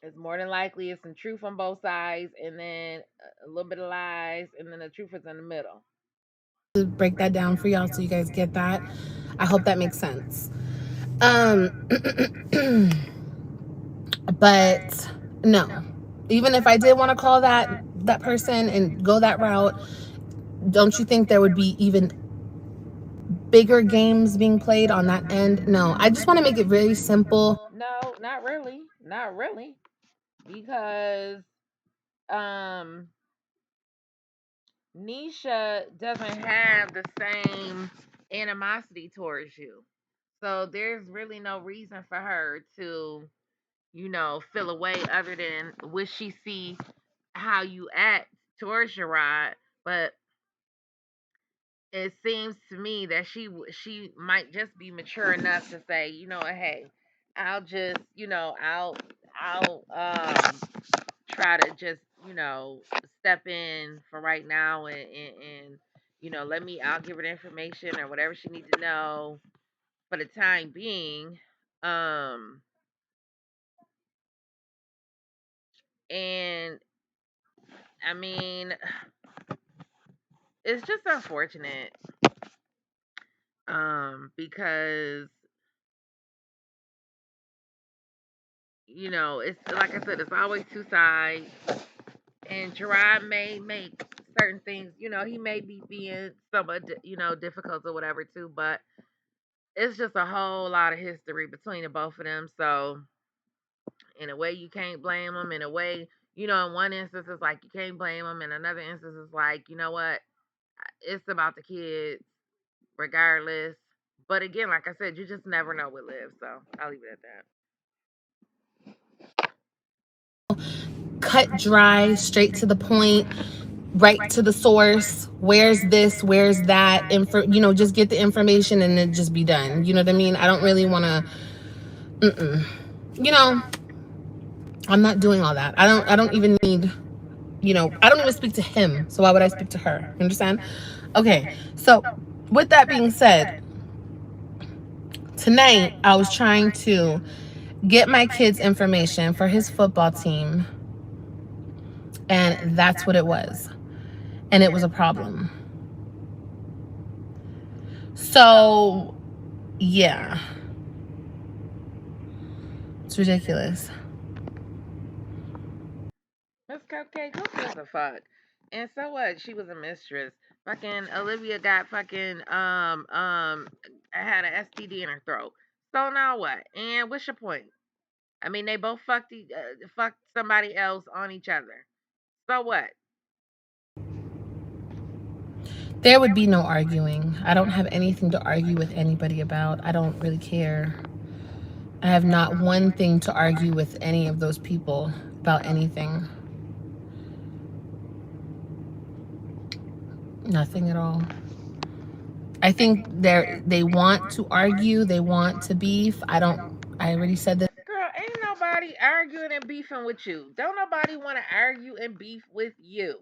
it's more than likely it's some truth on both sides, and then a little bit of lies, and then the truth is in the middle. To break that down for y'all so you guys get that. I hope that makes sense. But no, even if I did want to call that person and go that route, don't you think there would be even bigger games being played on that end? No, I just want to make it very simple. No, not really, not really, because um Nisha doesn't have the same animosity towards you. So there's really no reason for her to, feel a way other than would she see how you act towards Jerrod. But it seems to me that she might just be mature enough to say, hey, I'll just, I'll try to just, step in for right now and I'll give her the information or whatever she needs to know for the time being. Um and I mean, it's just unfortunate because it's like I said, it's always two sides. And Jerrod may make certain things, he may be being somewhat, difficult or whatever too, but it's just a whole lot of history between the both of them. So in a way, you can't blame them. In a way, in one instance, it's like you can't blame them. In another instance, it's like, you know what? It's about the kids, regardless. But again, like I said, you just never know what lives. So I'll leave it at that. Cut dry, straight to the point, right to the source. Where's this? Where's that? Just get the information and then just be done. You know what I mean? I don't really want to. You know, I'm not doing all that. I don't even need. I don't even speak to him. So why would I speak to her? You understand? Okay. So with that being said, tonight I was trying to get my kid's information for his football team, and that's what it was. And it was a problem. So, yeah. It's ridiculous. Miss Cupcake, who gives a fuck? And so what? She was a mistress. Fucking Olivia got fucking had an STD in her throat. So now what? And what's your point? I mean, they both fucked somebody else on each other. So what? There would be no arguing. I don't have anything to argue with anybody about. I don't really care. I have not one thing to argue with any of those people about anything. Nothing at all. I think they want to argue, they want to beef. I already said that. Girl, ain't nobody arguing and beefing with you. Don't nobody want to argue and beef with you.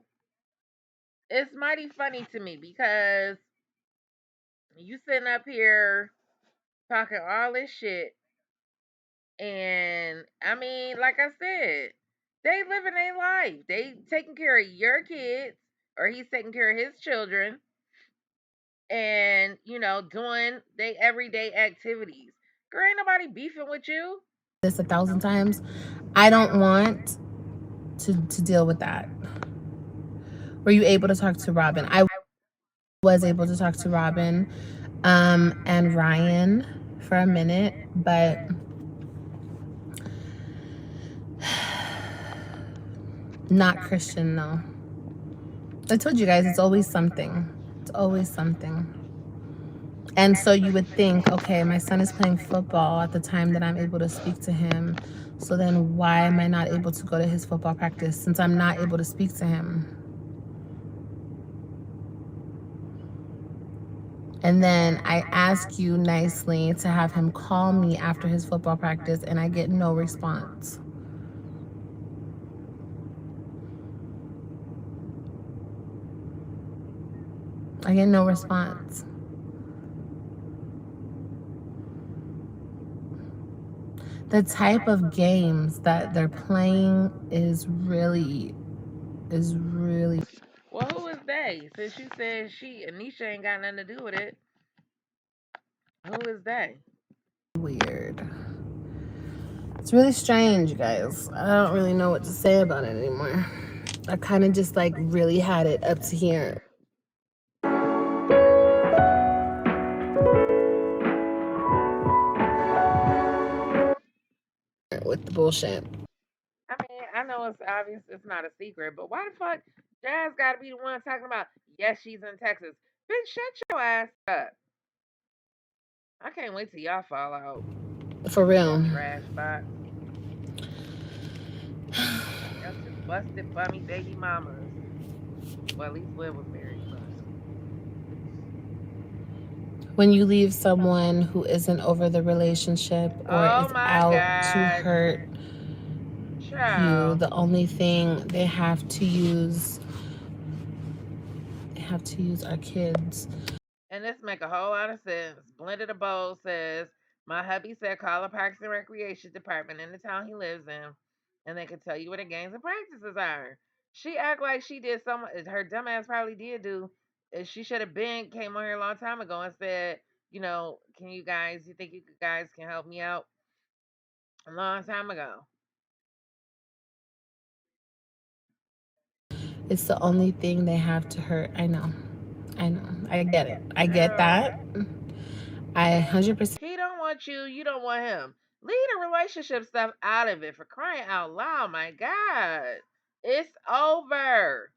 It's mighty funny to me because you sitting up here talking all this shit And I mean, like I said, they living their life. They taking care of your kids, or he's taking care of his children, and doing their everyday activities. Girl, ain't nobody beefing with you. This 1,000 times. I don't want to deal with that. Were you able to talk to Robin? I was able to talk to Robin and Ryan for a minute, but not Christian, no. I told you guys, it's always something. It's always something. And so you would think, okay, my son is playing football at the time that I'm able to speak to him. So then why am I not able to go to his football practice since I'm not able to speak to him? And then I ask you nicely to have him call me after his football practice, and I get no response. I get no response. The type of games that they're playing is really Well, who is they? Since you said Anisha ain't got nothing to do with it. Who is they? weird. It's really strange, you guys. I don't really know what to say about it anymore. I kind of just like really had it up to here with the bullshit. I mean, I know it's obvious, it's not a secret, but why the fuck Jazz gotta be the one talking about, yes, she's in Texas? Bitch, shut your ass up. I can't wait till y'all fall out. For real. Trash box. Y'all some busted, bummy baby mamas. Well, at least Liv was married, but When you leave someone who isn't over the relationship or oh is my out to God. hurt you, Child. the only thing they have to use our kids. And this make a whole lot of sense. Blended a Bowl says, my hubby said call the Parks and Recreation Department in the town he lives in, and they can tell you where the games and practices are. She act like she did so much. Her dumbass probably did do. She should have been came on here a long time ago and said, can you guys? You think you guys can help me out? A long time ago. It's the only thing they have to hurt. I know. I get it. I get that. I 100%. He don't want you. You don't want him. Leave the relationship stuff out of it, for crying out loud. My God. It's over.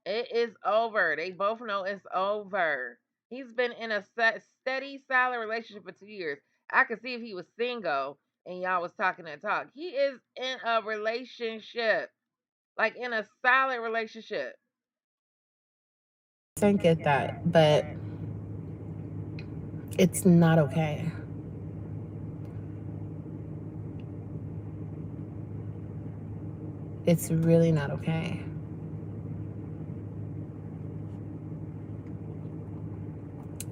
It is over. They both know it's over. He's been in a steady, solid relationship for 2 years. I could see if he was single and y'all was talking that talk. He is in a relationship, like in a solid relationship. Get that, but it's not okay. It's really not okay.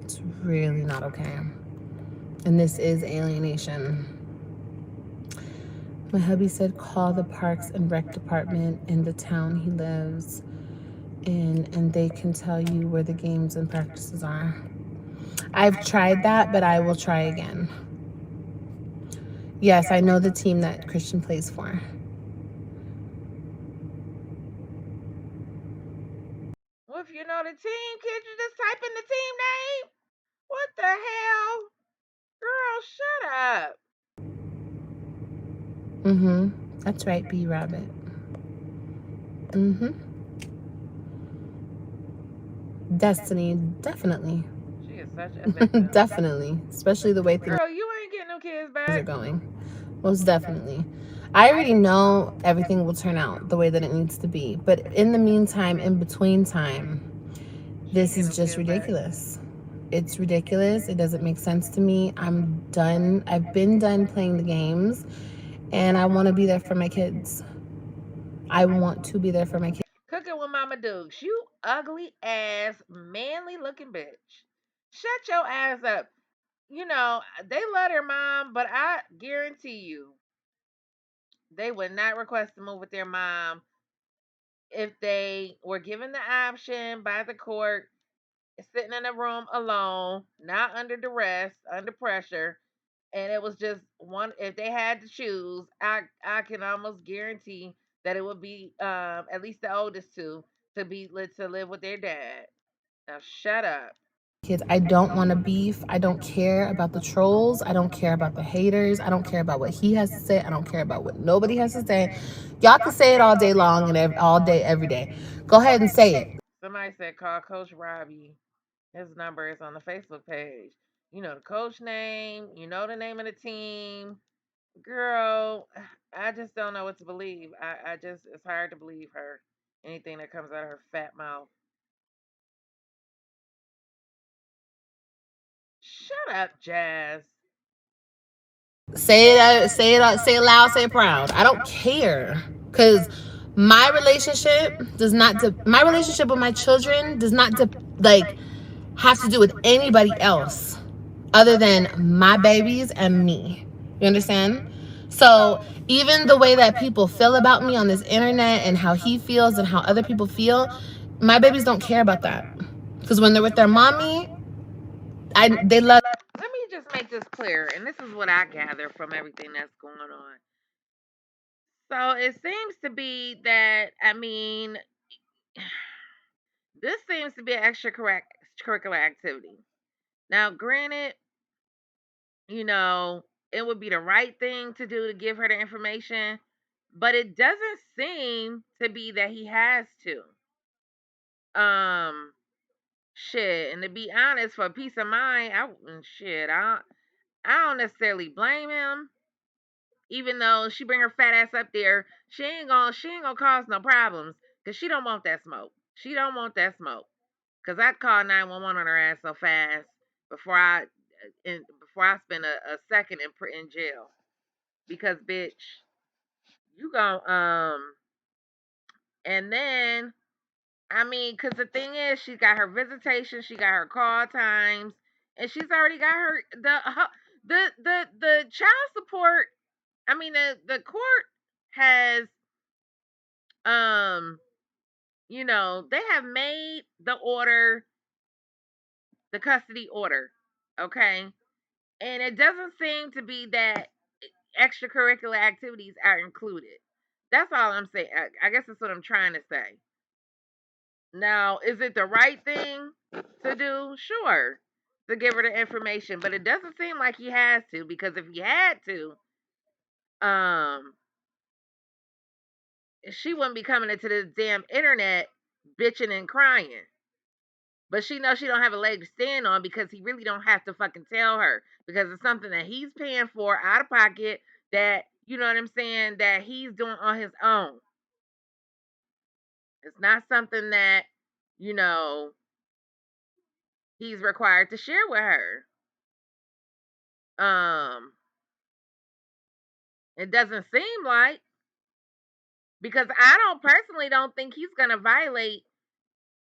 It's really not okay. And this is alienation. My hubby said call the Parks and Rec department in the town he lives in, and they can tell you where the games and practices are. I've tried that, but I will try again. Yes, I know the team that Christian plays for. Well, if you know the team, can't you just type in the team name? What the hell? Girl, shut up. That's right, B Rabbit. Destiny, definitely. She is such a victim. Definitely. Especially the way things Girl, you ain't getting no kids are back. going. Most definitely. I already know everything will turn out the way that it needs to be. But in the meantime, in between time, this is just ridiculous. It's ridiculous. It doesn't make sense to me. I'm done. I've been done playing the games, and I want to be there for my kids. I want to be there for my kids. Cooking with Mama Dukes, you ugly ass, manly looking bitch. Shut your ass up. you know, they love their mom, but I guarantee you, they would not request to move with their mom if they were given the option by the court, sitting in a room alone, not under duress, under pressure, and it was just one. If they had to choose, I can almost guarantee that it would be at least the oldest two to live with their dad. Now shut up. Kids, I don't want to beef. I don't care about the trolls. I don't care about the haters. I don't care about what he has to say. I don't care about what nobody has to say. Y'all can say it all day long and all day, every day. Go ahead and say it. Somebody said call Coach Robbie. His number is on the Facebook page. You know the coach name. You know the name of the team. Girl, I just don't know what to believe. I just, it's hard to believe her. Anything that comes out of her fat mouth. Shut up, Jazz. Say it, say it, say it loud, say it proud. I don't care, because my relationship does not. My relationship with my children does not like have to do with anybody else other than my babies and me. You understand? So even the way that people feel about me on this internet and how he feels and how other people feel, my babies don't care about that. Because when they're with their mommy, they love. Let me just make this clear, and this is what I gather from everything that's going on. So it seems to be that, I mean, this seems to be an extracurricular activity. Now, granted, you know, it would be the right thing to do to give her the information, but it doesn't seem to be that he has to. Shit, and to be honest, for peace of mind, I don't necessarily blame him. Even though she bring her fat ass up there, she ain't gonna cause no problems because she don't want that smoke. She don't want that smoke. Cause I'd call 911 on her ass so fast before before I spend a second in jail. Because bitch, you gon' and then I mean, cause the thing is, she got her visitation, she got her call times, and she's already got her the child support. I mean, the court has um you know, they have made the order, the custody order, okay, and it doesn't seem to be that extracurricular activities are included. That's all I'm saying. I guess that's what I'm trying to say. Now, is it the right thing to do? Sure, to give her the information, but it doesn't seem like he has to, because if he had to, um, she wouldn't be coming into this damn internet bitching and crying. But she knows she don't have a leg to stand on because he really don't have to fucking tell her, because it's something that he's paying for out of pocket, that, you know what I'm saying, that he's doing on his own. It's not something that, you know, he's required to share with her. It doesn't seem like, because I don't personally don't think he's gonna violate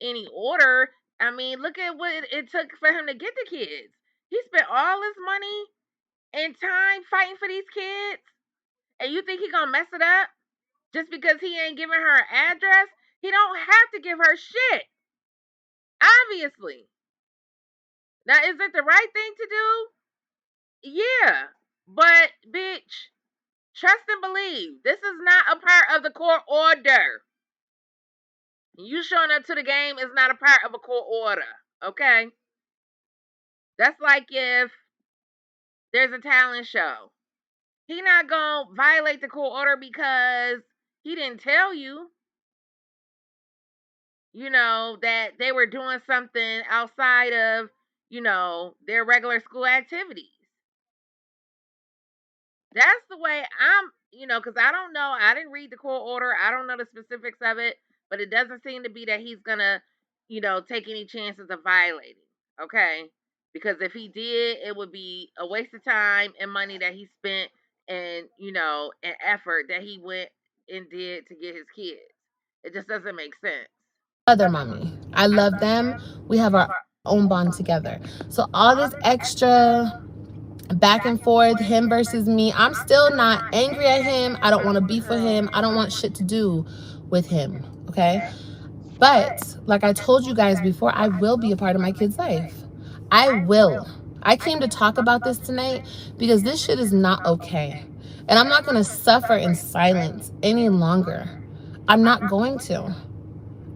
any order. I mean, look at what it took for him to get the kids. He spent all his money and time fighting for these kids, and you think he gonna mess it up just because he ain't giving her an address? He don't have to give her shit, obviously. Now, is it the right thing to do? Yeah, but bitch, trust and believe. This is not a part of the court order. You showing up to the game is not a part of a court order, okay? That's like if there's a talent show. He not gonna violate the court order because he didn't tell you, you know, that they were doing something outside of, you know, their regular school activities. That's the way I'm, you know, because I don't know. I didn't read the court order. I don't know the specifics of it, but it doesn't seem to be that he's gonna, you know, take any chances of violating. Okay, because if he did, it would be a waste of time and money that he spent, and, you know, an effort that he went and did to get his kids. It just doesn't make sense. Other mommy. I love them. We have our own bond together. So all this extra back and forth, him versus me. I'm still not angry at him. I don't want to beef with him. I don't want shit to do with him, okay? But like I told you guys before, I will be a part of my kid's life. I will. I came to talk about this tonight because this shit is not okay. And I'm not going to suffer in silence any longer. I'm not going to.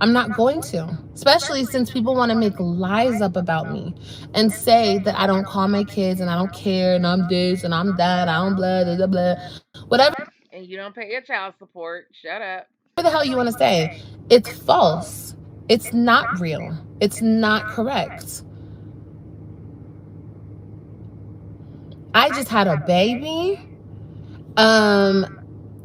I'm not going to, especially since people want to make lies up about me and say that I don't call my kids and I don't care and I'm this and I'm that, I don't blah, blah, blah, blah. Whatever And you don't pay your child support. Shut up. the hell you want to say, it's false. It's not real. It's not correct. I just had a baby.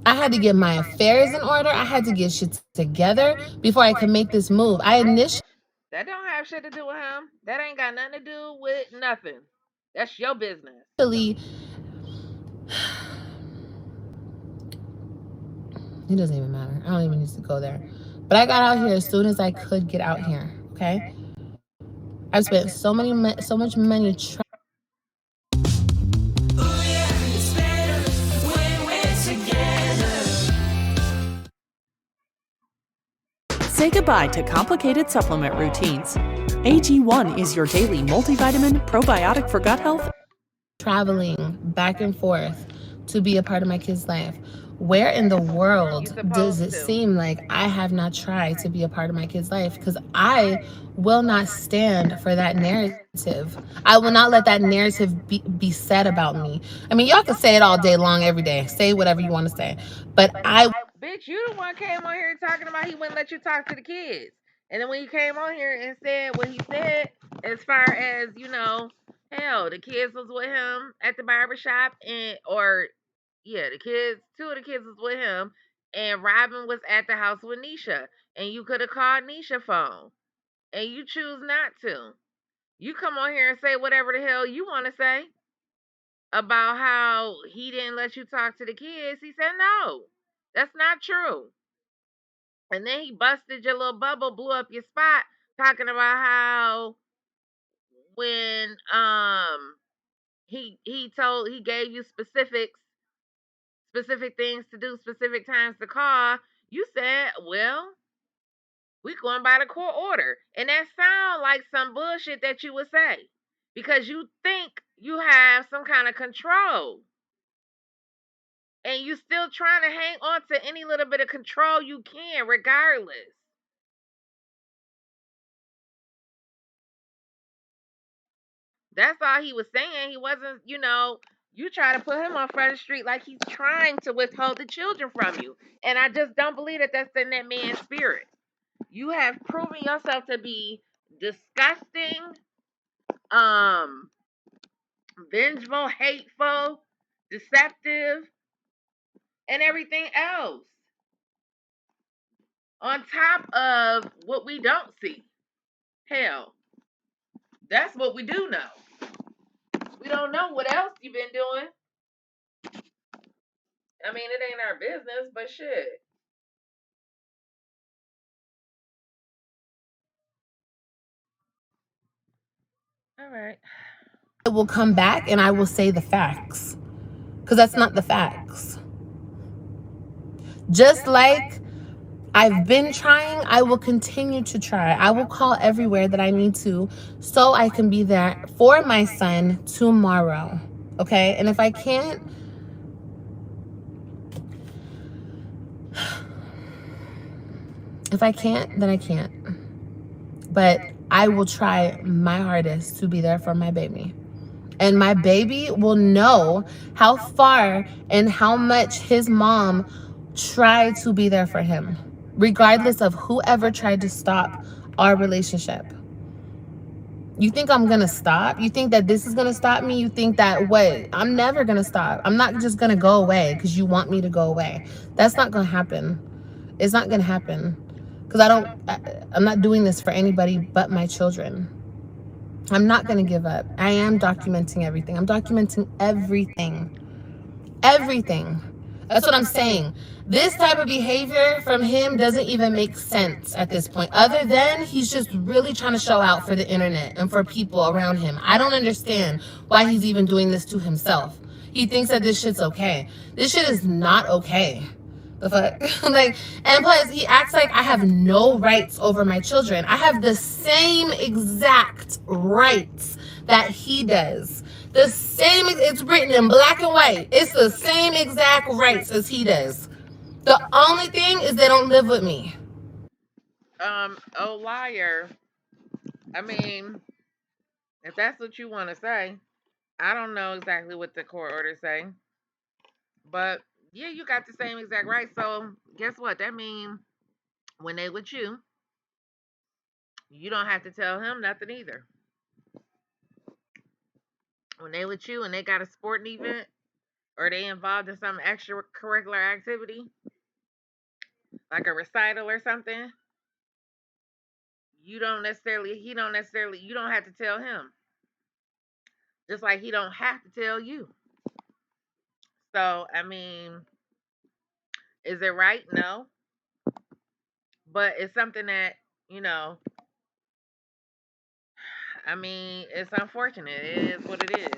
I had to get my affairs in order. I had to get shit together before I could make this move. I initially That don't have shit to do with him. That ain't got nothing to do with nothing. That's your business. it doesn't even matter. I don't even need to go there. But I got out here as soon as I could get out here, okay? I've spent so much money Say goodbye to complicated supplement routines. AG1 is your daily multivitamin probiotic for gut health. traveling back and forth to be a part of my kid's life. Where in the world does it seem like I have not tried to be a part of my kid's life? Because I will not stand for that narrative. I will not let that narrative be said about me. I mean, y'all can say it all day long, every day. Say whatever you want to say. But Bitch, you the one came on here talking about he wouldn't let you talk to the kids. And then when he came on here and said what he said, as far as, hell, the kids was with him at the barbershop two of the kids was with him, and Robin was at the house with Nisha. And you could have called Nisha phone. And you choose not to. You come on here and say whatever the hell you want to say about how he didn't let you talk to the kids. He said no. That's not true. And then he busted your little bubble, blew up your spot, talking about how when he gave you specific things to do, specific times to call, you said, well, we going by the court order. And that sound like some bullshit that you would say. Because you think you have some kind of control. And you still trying to hang on to any little bit of control you can, regardless. That's all he was saying. He wasn't, you try to put him on front of the street like he's trying to withhold the children from you. And I just don't believe that that's in that man's spirit. You have proven yourself to be disgusting, vengeful, hateful, deceptive, and everything else. On top of what we don't see. Hell, that's what we do know. We don't know what else you've been doing. I mean, it ain't our business, but shit. All right. I will come back and I will say the facts. Because that's not the facts. Just like I've been trying, I will continue to try. I will call everywhere that I need to so I can be there for my son tomorrow. Okay? And if I can't, then I can't. But I will try my hardest to be there for my baby. And my baby will know how far and how much his mom tried to be there for him, regardless of whoever tried to stop our relationship. You think I'm going to stop? You think that this is going to stop me? You think that what? I'm never going to stop. I'm not just going to go away because you want me to go away. That's not going to happen. It's not going to happen. Because I'm not doing this for anybody but my children. I'm not going to give up. I am documenting everything. I'm documenting everything. Everything. That's what I'm saying. This type of behavior from him doesn't even make sense at this point. Other than he's just really trying to show out for the internet and for people around him. I don't understand why he's even doing this to himself. He thinks that this shit's okay. This shit is not okay. The fuck? Like, and plus he acts like I have no rights over my children. I have the same exact rights that he does. The same, it's written in black and white. It's the same exact rights as he does. The only thing is they don't live with me. Oh liar. I mean, if that's what you want to say, I don't know exactly what the court orders say, but yeah, you got the same exact right. So guess what? That means when they with you don't have to tell him nothing either. When they with you and they got a sporting event or they involved in some extracurricular activity, like a recital or something, he don't necessarily, you don't have to tell him. Just like he don't have to tell you. So, I mean, is it right? No. But it's something that, you know, I mean, it's unfortunate. It is what it is.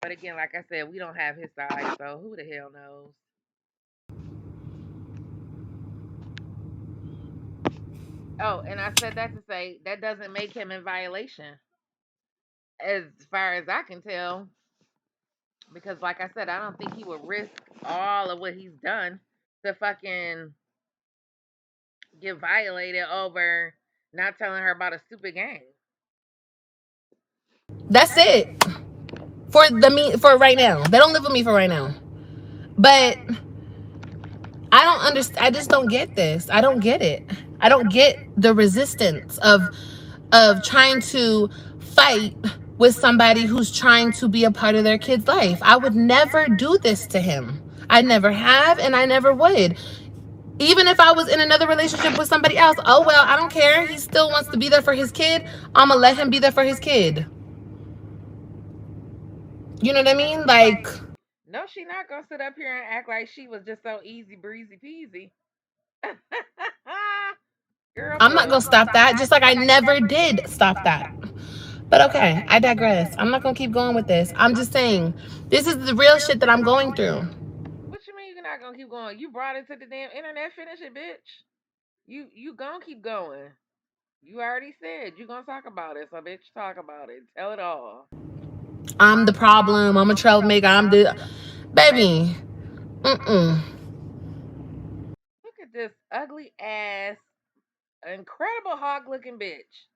But again, like I said, we don't have his side, so who the hell knows? Oh, and I said that to say that doesn't make him in violation, as far as I can tell. Because, like I said, I don't think he would risk all of what he's done to fucking get violated over not telling her about a stupid game. That's it. For right now. They don't live with me for right now. But I don't understand. I just don't get this. I don't get it. I don't get the resistance of trying to fight with somebody who's trying to be a part of their kid's life. I would never do this to him. I never have and I never would. Even if I was in another relationship with somebody else, oh well, I don't care. He still wants to be there for his kid. I'm gonna let him be there for his kid. You know what I mean? Like, no, she not gonna sit up here and act like she was just so easy breezy peasy. Girl, I'm not please. gonna stop that, just like I never did stop that. But okay, I digress. I'm not gonna keep going with this. I'm just saying, this is the real shit that I'm going through. What you mean you're not gonna keep going? You brought it to the damn internet. Finish it, bitch. You gonna keep going. You already said you gonna talk about it, so bitch, talk about it. Tell it all. I'm the problem. I'm a troublemaker. I'm the baby. Mm-mm. Look at this ugly ass, incredible hog looking bitch.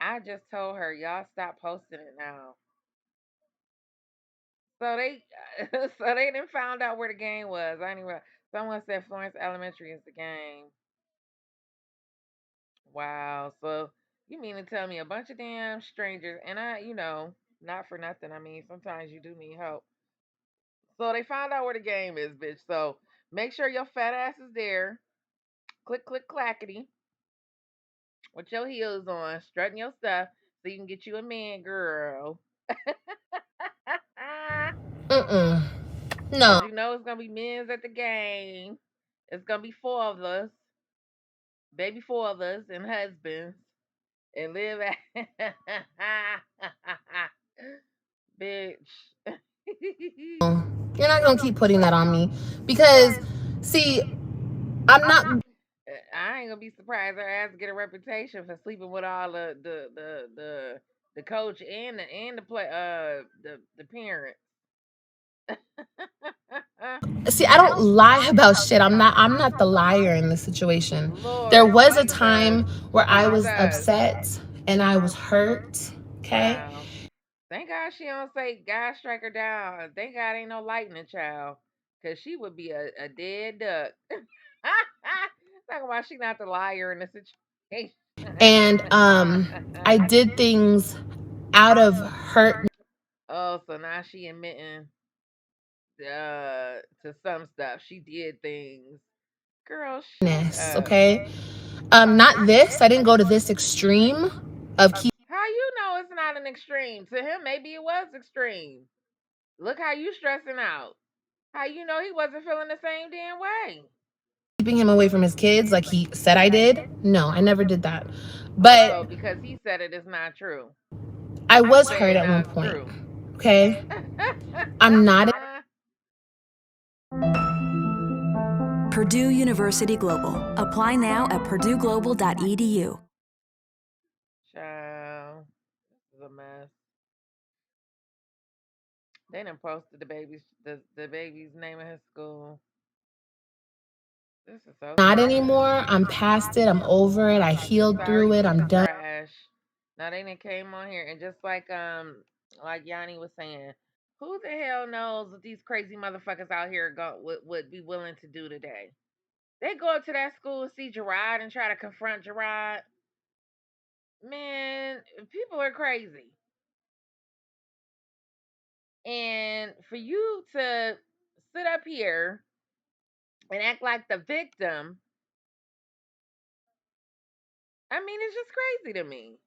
I just told her y'all stop posting it now. So they, so they didn't found out where the game was. Anyway, someone said Florence Elementary is the game. Wow. So you mean to tell me a bunch of damn strangers, and not for nothing. I mean, sometimes you do need help. So they found out where the game is, bitch. So make sure your fat ass is there. Click, click, clackety. With your heels on, strutting your stuff, so you can get you a man, girl. Mm-mm. Cause No. you know it's gonna be men's at the game. It's gonna be four of us, baby four of us, and husbands, and live at bitch. You're not gonna keep putting that on me. Because see, I'm not I ain't gonna be surprised her ass get a reputation for sleeping with all the coach and the play the parents. see, I don't lie about shit. I'm not the liar in this situation. There Lord was a Jesus, time where I was Jesus, upset and I was hurt. Okay. child. Thank God she don't say God strike her down. Thank God ain't no lightning, child, cause she would be a dead duck. Talking about she not the liar in the situation. And I did things out of hurt. Oh, so now she admitting to some stuff. She did things. Girl, shut up. Okay. Not this. I didn't go to this extreme of keep. How you know it's not an extreme? To him, maybe it was extreme. Look how you stressing out. How you know he wasn't feeling the same damn way? Keeping him away from his kids like he said I did? No, I never did that. Oh, But so because he said it is not true. I was Say hurt it at one not point. true. Okay? I'm not. Purdue University Global. Apply now at purdueglobal.edu. Child, this is a mess. They done posted the baby's name in his school. This is so Not sad. anymore. I'm past it. I'm over it. I This healed through already it. was I'm done. trash. Now they done came on here and just like Yanni was saying, who the hell knows what these crazy motherfuckers out here would be willing to do today? They go up to that school and see Jerrod and try to confront Jerrod. Man, people are crazy. And for you to sit up here and act like the victim, I mean, it's just crazy to me.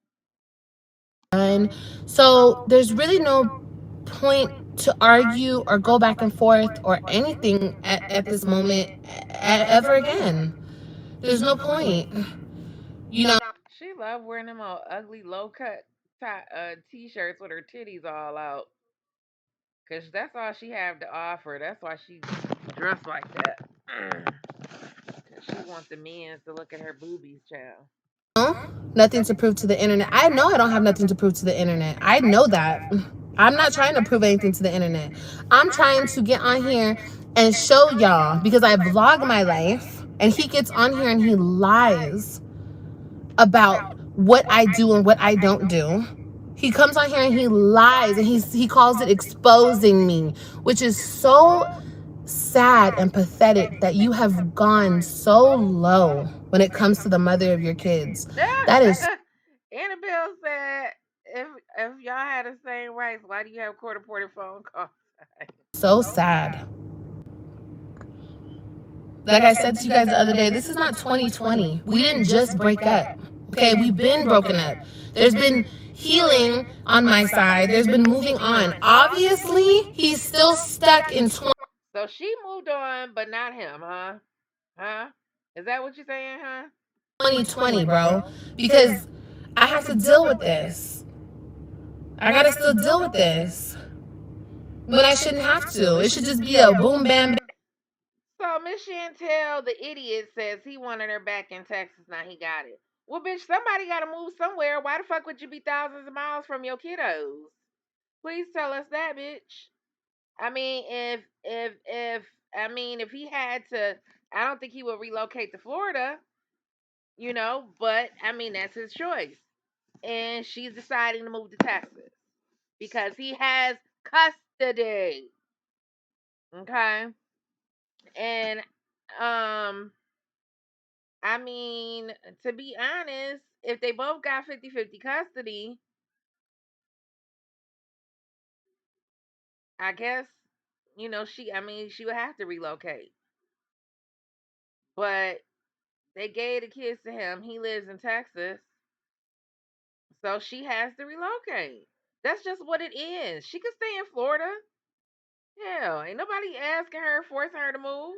So there's really no point to argue or go back and forth or anything at this moment ever again. There's no point. You know, She loved wearing them all ugly low cut t-shirts with her titties all out. Cause that's all she have to offer. That's why she dressed like that. Cause she wants the men to look at her boobies, child. nothing to prove to the internet. I know I don't have nothing to prove to the internet. I know that. I'm not trying to prove anything to the internet. I'm trying to get on here and show y'all because I vlog my life and he gets on here and he lies about what I do and what I don't do. He comes on here and he lies and he calls it exposing me, which is so sad and pathetic that you have gone so low when it comes to the mother of your kids. That is Annabelle said, if y'all had the same rights, why do you have quarter ported phone calls? so sad. Like I said to you guys the other day, this is not 2020. We didn't just break up. Okay, we've been broken up. There's been healing on my side. There's been moving on. Obviously, he's still stuck in So she moved on, but not him, huh? Huh? Is that what you're saying, huh? 2020, bro. Because I have to deal with this. I gotta still deal with this. But I shouldn't have to. It should just be a boom, bam, bam. So Miss Chantel, the idiot, says he wanted her back in Texas. Now he got it. Well, bitch, somebody got to move somewhere. Why the fuck would you be thousands of miles from your kiddos? Please tell us that, bitch. I mean, if he had to, I don't think he would relocate to Florida, but I mean that's his choice. And she's deciding to move to Texas because he has custody. Okay? And I mean, to be honest, if they both got 50-50 custody, I guess, she would have to relocate. But they gave the kids to him. He lives in Texas. So she has to relocate. That's just what it is. She could stay in Florida. Hell, ain't nobody asking her, forcing her to move.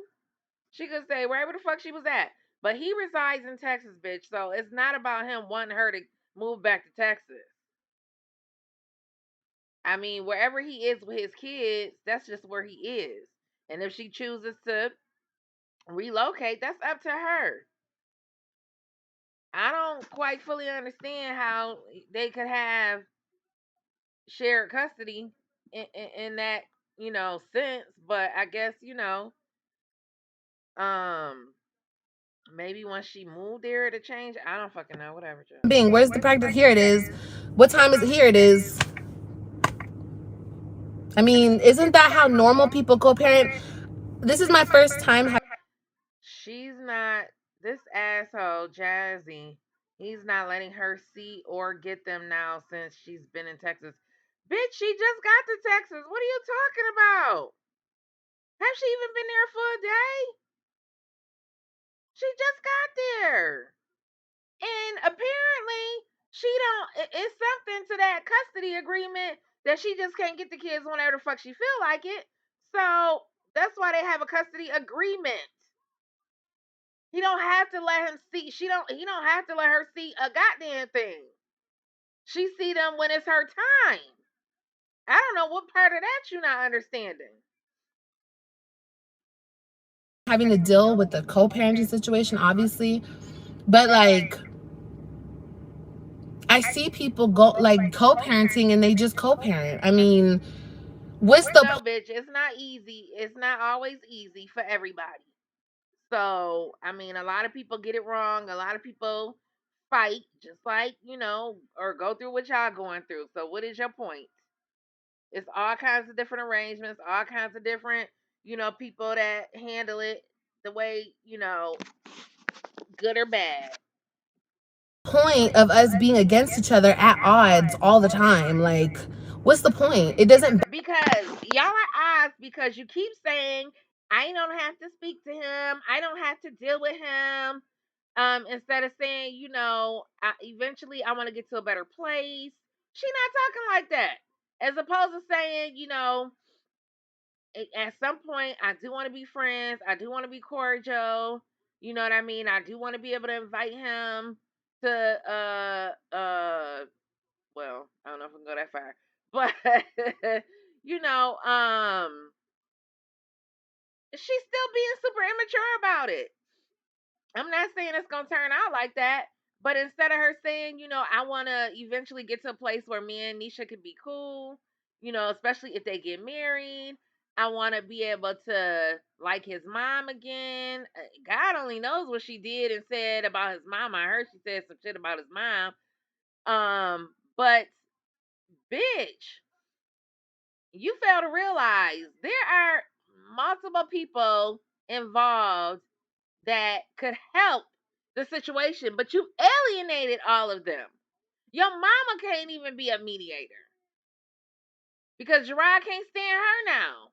She could stay wherever the fuck she was at. But he resides in Texas, bitch. So it's not about him wanting her to move back to Texas. I mean, wherever he is with his kids, that's just where he is. And if she chooses to relocate, that's up to her. I don't quite fully understand how they could have shared custody in that, sense, but I guess, um, maybe once she moved there to change, I don't fucking know, whatever, Joe. Where's the practice? Here it is. What time is it? Here it is. I mean, isn't that how normal people co-parent? This is my first time. She's not, this asshole, Jazzy, he's not letting her see or get them now since she's been in Texas. Bitch, she just got to Texas. What are you talking about? Have she even been there for a day? She just got there. And apparently, she don't, it's something to that custody agreement that she just can't get the kids whenever the fuck she feel like it. So That's why they have a custody agreement. He don't have to let him see. He don't have to let her see a goddamn thing. She see them when it's her time. I don't know what part of that you not understanding. Having to deal with the co-parenting situation, obviously, but like I see people go like co-parenting and they just co-parent. I mean, what's the No, bitch, it's not easy. It's not always easy for everybody. So, I mean, a lot of people get it wrong. A lot of people fight, just like, or go through what y'all going through. So, what is your point? It's all kinds of different arrangements, all kinds of different, people that handle it the way, good or bad. point of us being against each other at odds all the time? Like, what's the point? It doesn't. Because y'all are odds because you keep saying, I don't have to speak to him. I don't have to deal with him. Instead of saying, eventually I want to get to a better place. She not talking like that. As opposed to saying, at some point I do want to be friends. I do want to be cordial. You know what I mean? I do want to be able to invite him to well, I don't know if we can go that far. But she's still being super immature about it. I'm not saying it's gonna turn out like that, but instead of her saying, I want to eventually get to a place where me and Nisha could be cool, especially if they get married. I want to be able to like his mom again. God only knows what she did and said about his mom. I heard she said some shit about his mom. But bitch, you fail to realize there are multiple people involved that could help the situation, but you alienated all of them. Your mama can't even be a mediator because Jerrod can't stand her now.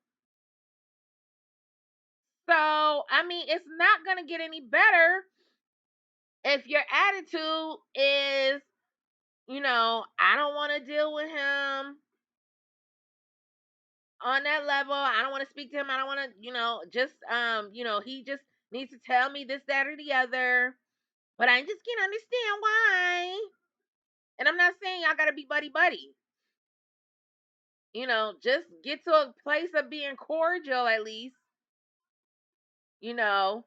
So, I mean, it's not going to get any better if your attitude is, I don't want to deal with him on that level. I don't want to speak to him. I don't want to, he just needs to tell me this, that, or the other. But I just can't understand why. And I'm not saying y'all gotta be buddy buddy. Just get to a place of being cordial at least. Part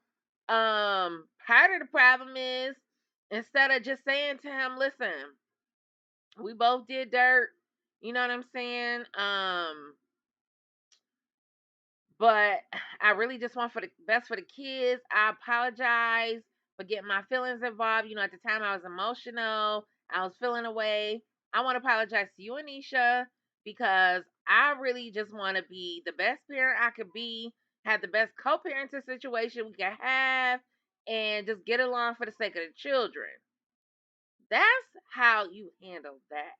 of the problem is instead of just saying to him, listen, we both did dirt. You know what I'm saying? But I really just want for the best for the kids. I apologize for getting my feelings involved. At the time I was emotional. I was feeling away. I want to apologize to you, Anisha, because I really just want to be the best parent I could be, have the best co-parenting situation we could have, and just get along for the sake of the children. That's how you handle that.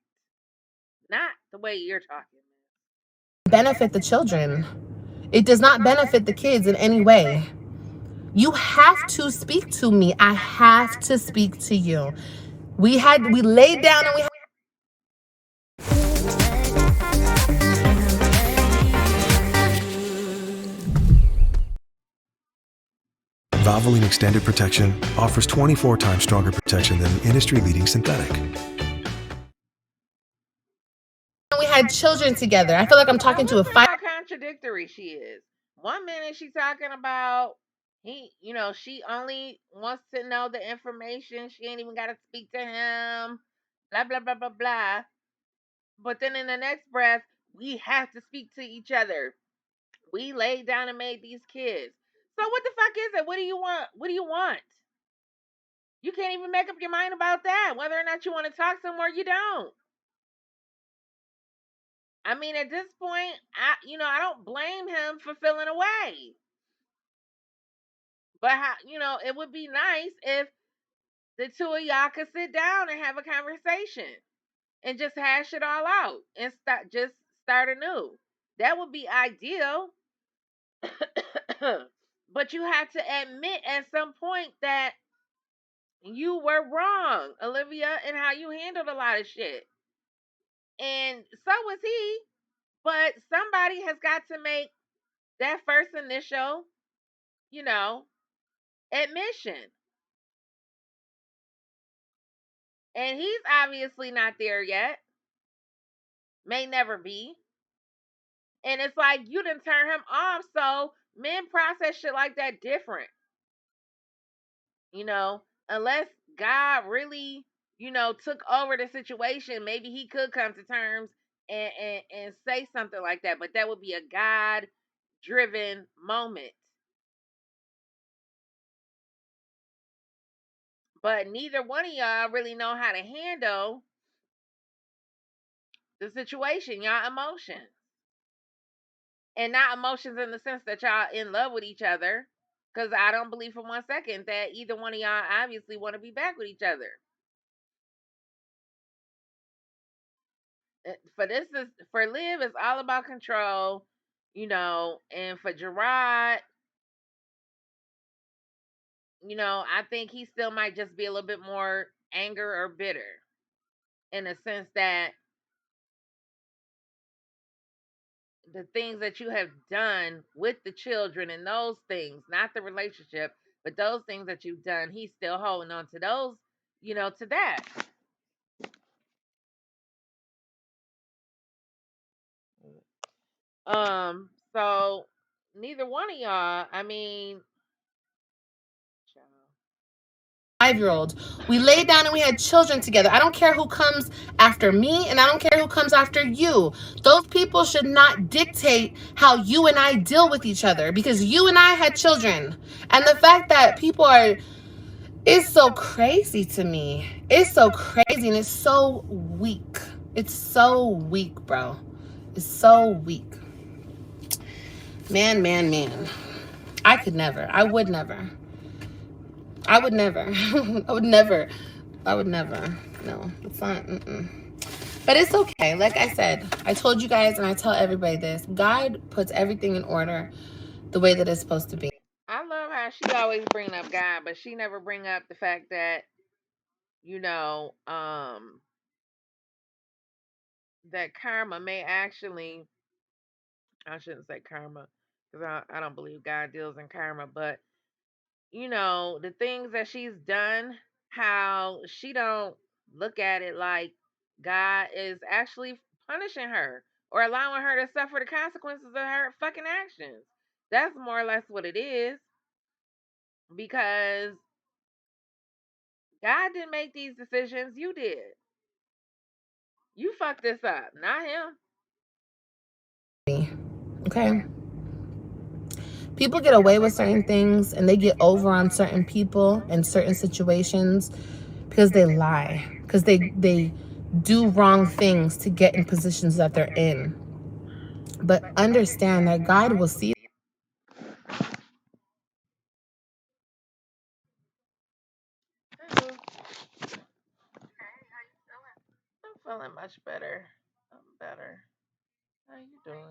Not the way you're talking. Benefit the children. It does not benefit the kids in any way. You have to speak to me. I have to speak to you. We laid down and we had. Valvoline Extended Protection offers 24 times stronger protection than industry-leading synthetic. We had children together. I feel like I'm talking to a fire. How contradictory she is. One minute she's talking about she only wants to know the information. She ain't even got to speak to him. Blah blah blah blah blah. But then in the next breath, we have to speak to each other. We laid down and made these kids. So what the fuck is it? What do you want? What do you want? You can't even make up your mind about that. Whether or not you want to talk somewhere, you don't. I mean, at this point, I don't blame him for feeling away. But it would be nice if the two of y'all could sit down and have a conversation and just hash it all out and start anew. That would be ideal. But you have to admit at some point that you were wrong, Olivia, in how you handled a lot of shit. And so was he. But somebody has got to make that first initial, you know, admission. And he's obviously not there yet. May never be. And it's like you didn't turn him off. So men process shit like that different. Unless God really, took over the situation, maybe he could come to terms and say something like that. But that would be a God driven moment. But neither one of y'all really know how to handle the situation, y'all emotions. And not emotions in the sense that y'all in love with each other. Because I don't believe for 1 second that either one of y'all obviously want to be back with each other. For Liv, it's all about control, and for Jerrod, I think he still might just be a little bit more anger or bitter in a sense that the things that you have done with the children and those things, not the relationship, but those things that you've done, he's still holding on to those, to that. So neither one of y'all, I mean, 5-year-old. We laid down and we had children together. I don't care who comes after me and I don't care who comes after you. Those people should not dictate how you and I deal with each other because you and I had children. And the fact that people are, it's so crazy to me. It's so crazy and it's so weak. It's so weak, bro. It's so weak. Man. I could never. I would never. I would never. I would never. I would never. No, it's not. But it's okay. Like I said, I told you guys and I tell everybody this. God puts everything in order the way that it's supposed to be. I love how she always bring up God, but she never bring up the fact that, that karma may actually, I shouldn't say karma, because I don't believe God deals in karma, but, the things that she's done, how she don't look at it like God is actually punishing her or allowing her to suffer the consequences of her fucking actions. That's more or less what it is, because God didn't make these decisions. You did. You fucked this up, not him. Okay? People get away with certain things and they get over on certain people and certain situations because they lie, because they do wrong things to get in positions that they're in. But understand that God will see. I'm feeling much better. I'm better. How you doing?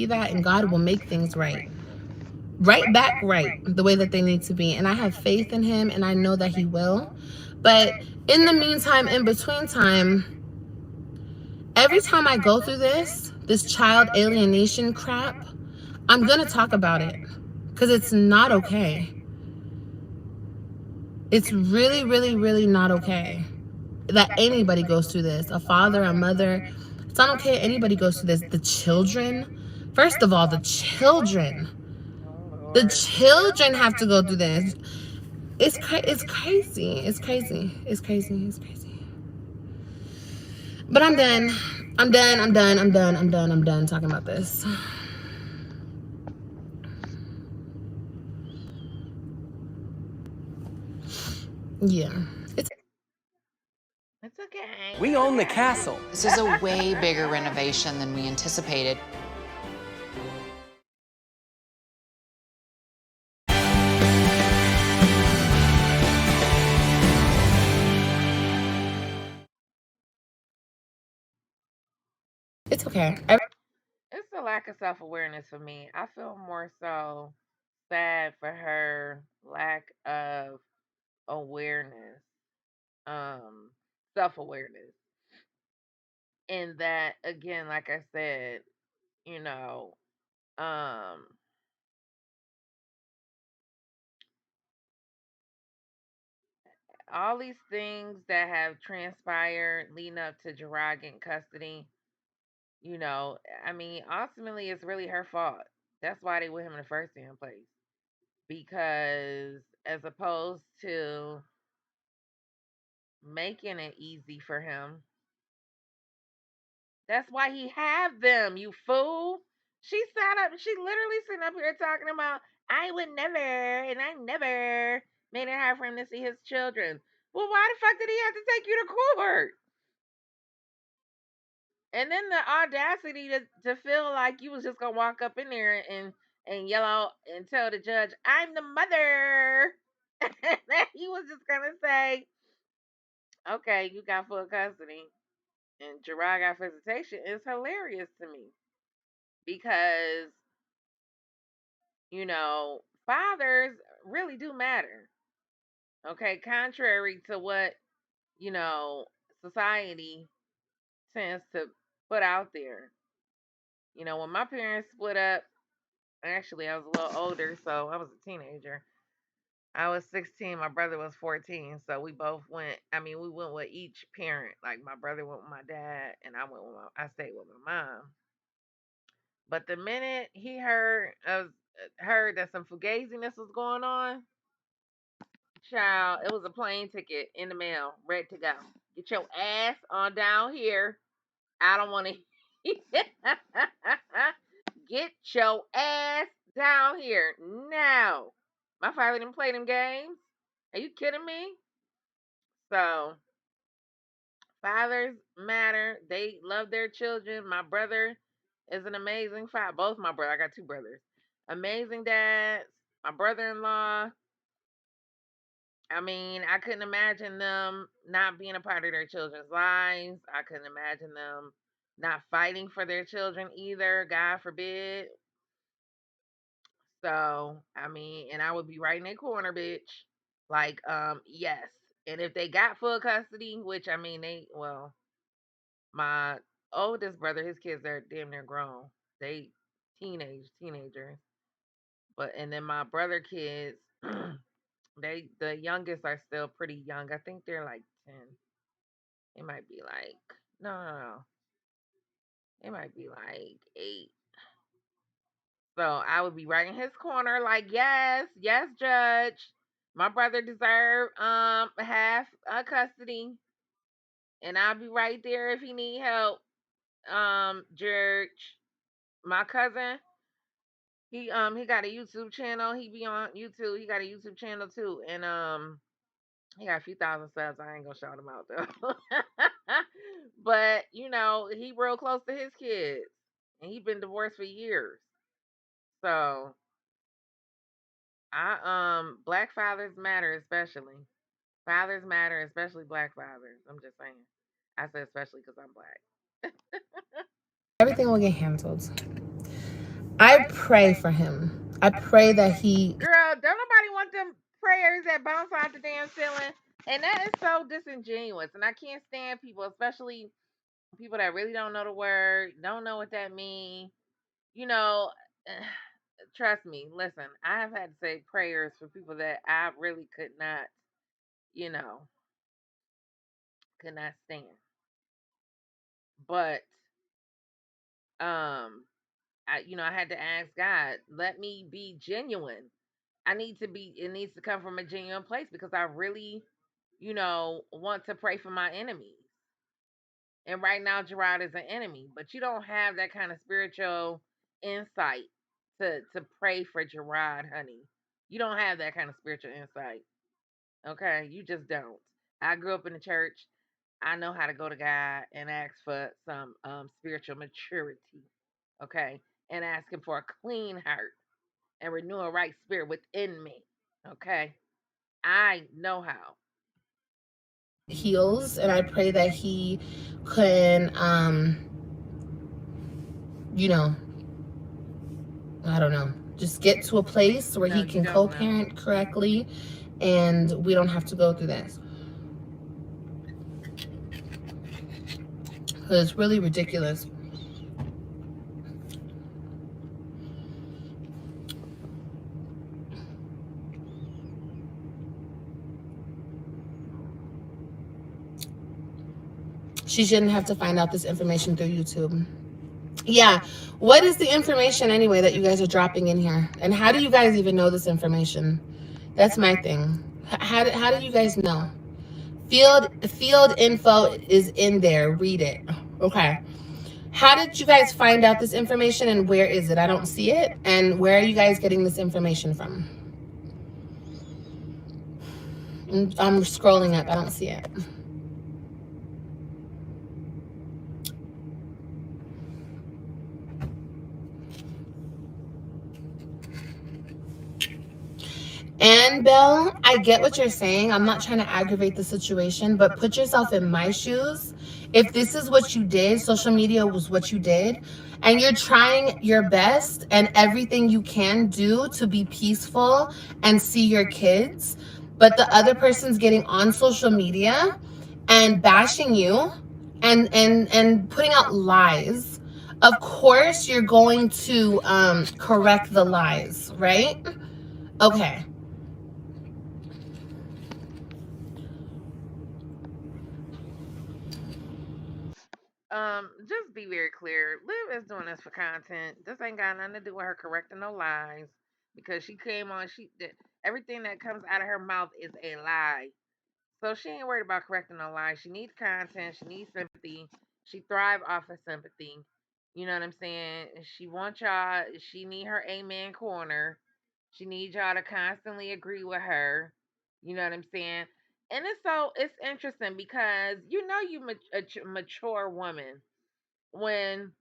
That and God will make things right back right the way that they need to be, and I have faith in him and I know that he will. But in the meantime, in between time, every time I go through this child alienation crap, I'm gonna talk about it because it's not okay. It's really not okay that anybody goes through this, a father, a mother. It's not okay anybody goes through this. The children, first of all, the children have to go through this. It's crazy. It's crazy. It's crazy. It's crazy. But I'm done. I'm done talking about this. Yeah. It's okay. We own the castle. This is a way bigger renovation than we anticipated. It's okay. It's a lack of self awareness for me. I feel more so sad for her lack of awareness, self awareness. And that, again, like I said, you know, all these things that have transpired leading up to Jerrod getting custody, you know, I mean, ultimately it's really her fault. That's why they with him in the first damn place. Because as opposed to making it easy for him, that's why he have them, you fool. She literally sitting up here talking about, I would never, and I never made it hard for him to see his children. Well, why the fuck did he have to take you to court? And then the audacity to feel like you was just gonna walk up in there and yell out and tell the judge, I'm the mother. And then he was just gonna say, okay, you got full custody and Jerrod got visitation is hilarious to me. Because, you know, fathers really do matter. Okay, contrary to what, you know, society tends to put out there. You know, when my parents split up, actually I was a little older, so I was a teenager. I was 16, my brother was 14, so we both went, we went with each parent. Like my brother went with my dad and I stayed with my mom. But the minute he heard that some fugaziness was going on, child, it was a plane ticket in the mail, ready to go. Get your ass on down here. I don't want to. Get your ass down here now. My father didn't play them games. Are you kidding me? So, fathers matter. They love their children. My brother is an amazing father. Both my brother. I got two brothers. Amazing dads. My brother-in-law. I couldn't imagine them not being a part of their children's lives. I couldn't imagine them not fighting for their children either, God forbid. So, and I would be right in their corner, bitch. Like, yes. And if they got full custody, which my oldest brother, his kids are damn near grown. They teenagers. But and then my brother kids, the youngest are still pretty young. I think they're like 10. It might be like no. It might be like 8. So I would be right in his corner, like, yes, judge. My brother deserve half custody. And I'll be right there if he need help. George. My cousin, he got a YouTube channel. He be on YouTube. He got a YouTube channel too. And he got a few thousand subs. I ain't gonna shout him out though. But he real close to his kids, and he been divorced for years. So black fathers matter, especially fathers matter, especially black fathers. I'm just saying. I said especially because I'm black. Everything will get handled. I pray for him. I pray that he. Girl, don't nobody want them prayers that bounce out the damn ceiling. And that is so disingenuous. And I can't stand people, especially people that really don't know the word, don't know what that means. Trust me, listen, I have had to say prayers for people that I really could not, could not stand. But I had to ask God, let me be genuine. It needs to come from a genuine place because I really, want to pray for my enemies. And right now, Jerrod is an enemy, but you don't have that kind of spiritual insight to pray for Jerrod, honey. You don't have that kind of spiritual insight. Okay, you just don't. I grew up in the church. I know how to go to God and ask for some spiritual maturity. Okay, and ask Him for a clean heart and renew a right spirit within me. Okay, I know how. Heals, and I pray that he can, I don't know, just get to a place where he can co-parent correctly, and we don't have to go through this. because it's really ridiculous. She shouldn't have to find out this information through YouTube. Yeah. What is the information anyway that you guys are dropping in here? And how do you guys even know this information? That's my thing. How do you guys know? Field info is in there. Read it. Okay. How did you guys find out this information and where is it? I don't see it. And where are you guys getting this information from? I'm scrolling up. I don't see it. And Belle, I get what you're saying. I'm not trying to aggravate the situation, but put yourself in my shoes. If this is what you did, social media was what you did, and you're trying your best and everything you can do to be peaceful and see your kids, but the other person's getting on social media and bashing you and putting out lies, of course you're going to correct the lies, right? Okay. Just be very clear. Liv is doing this for content. This ain't got nothing to do with her correcting no lies. Because she came on, she did everything that comes out of her mouth is a lie. So she ain't worried about correcting no lies. She needs content. She needs sympathy. She thrive off of sympathy. You know what I'm saying? She wants y'all. She need her amen corner. She needs y'all to constantly agree with her. You know what I'm saying? And it's interesting because you know you a mature woman when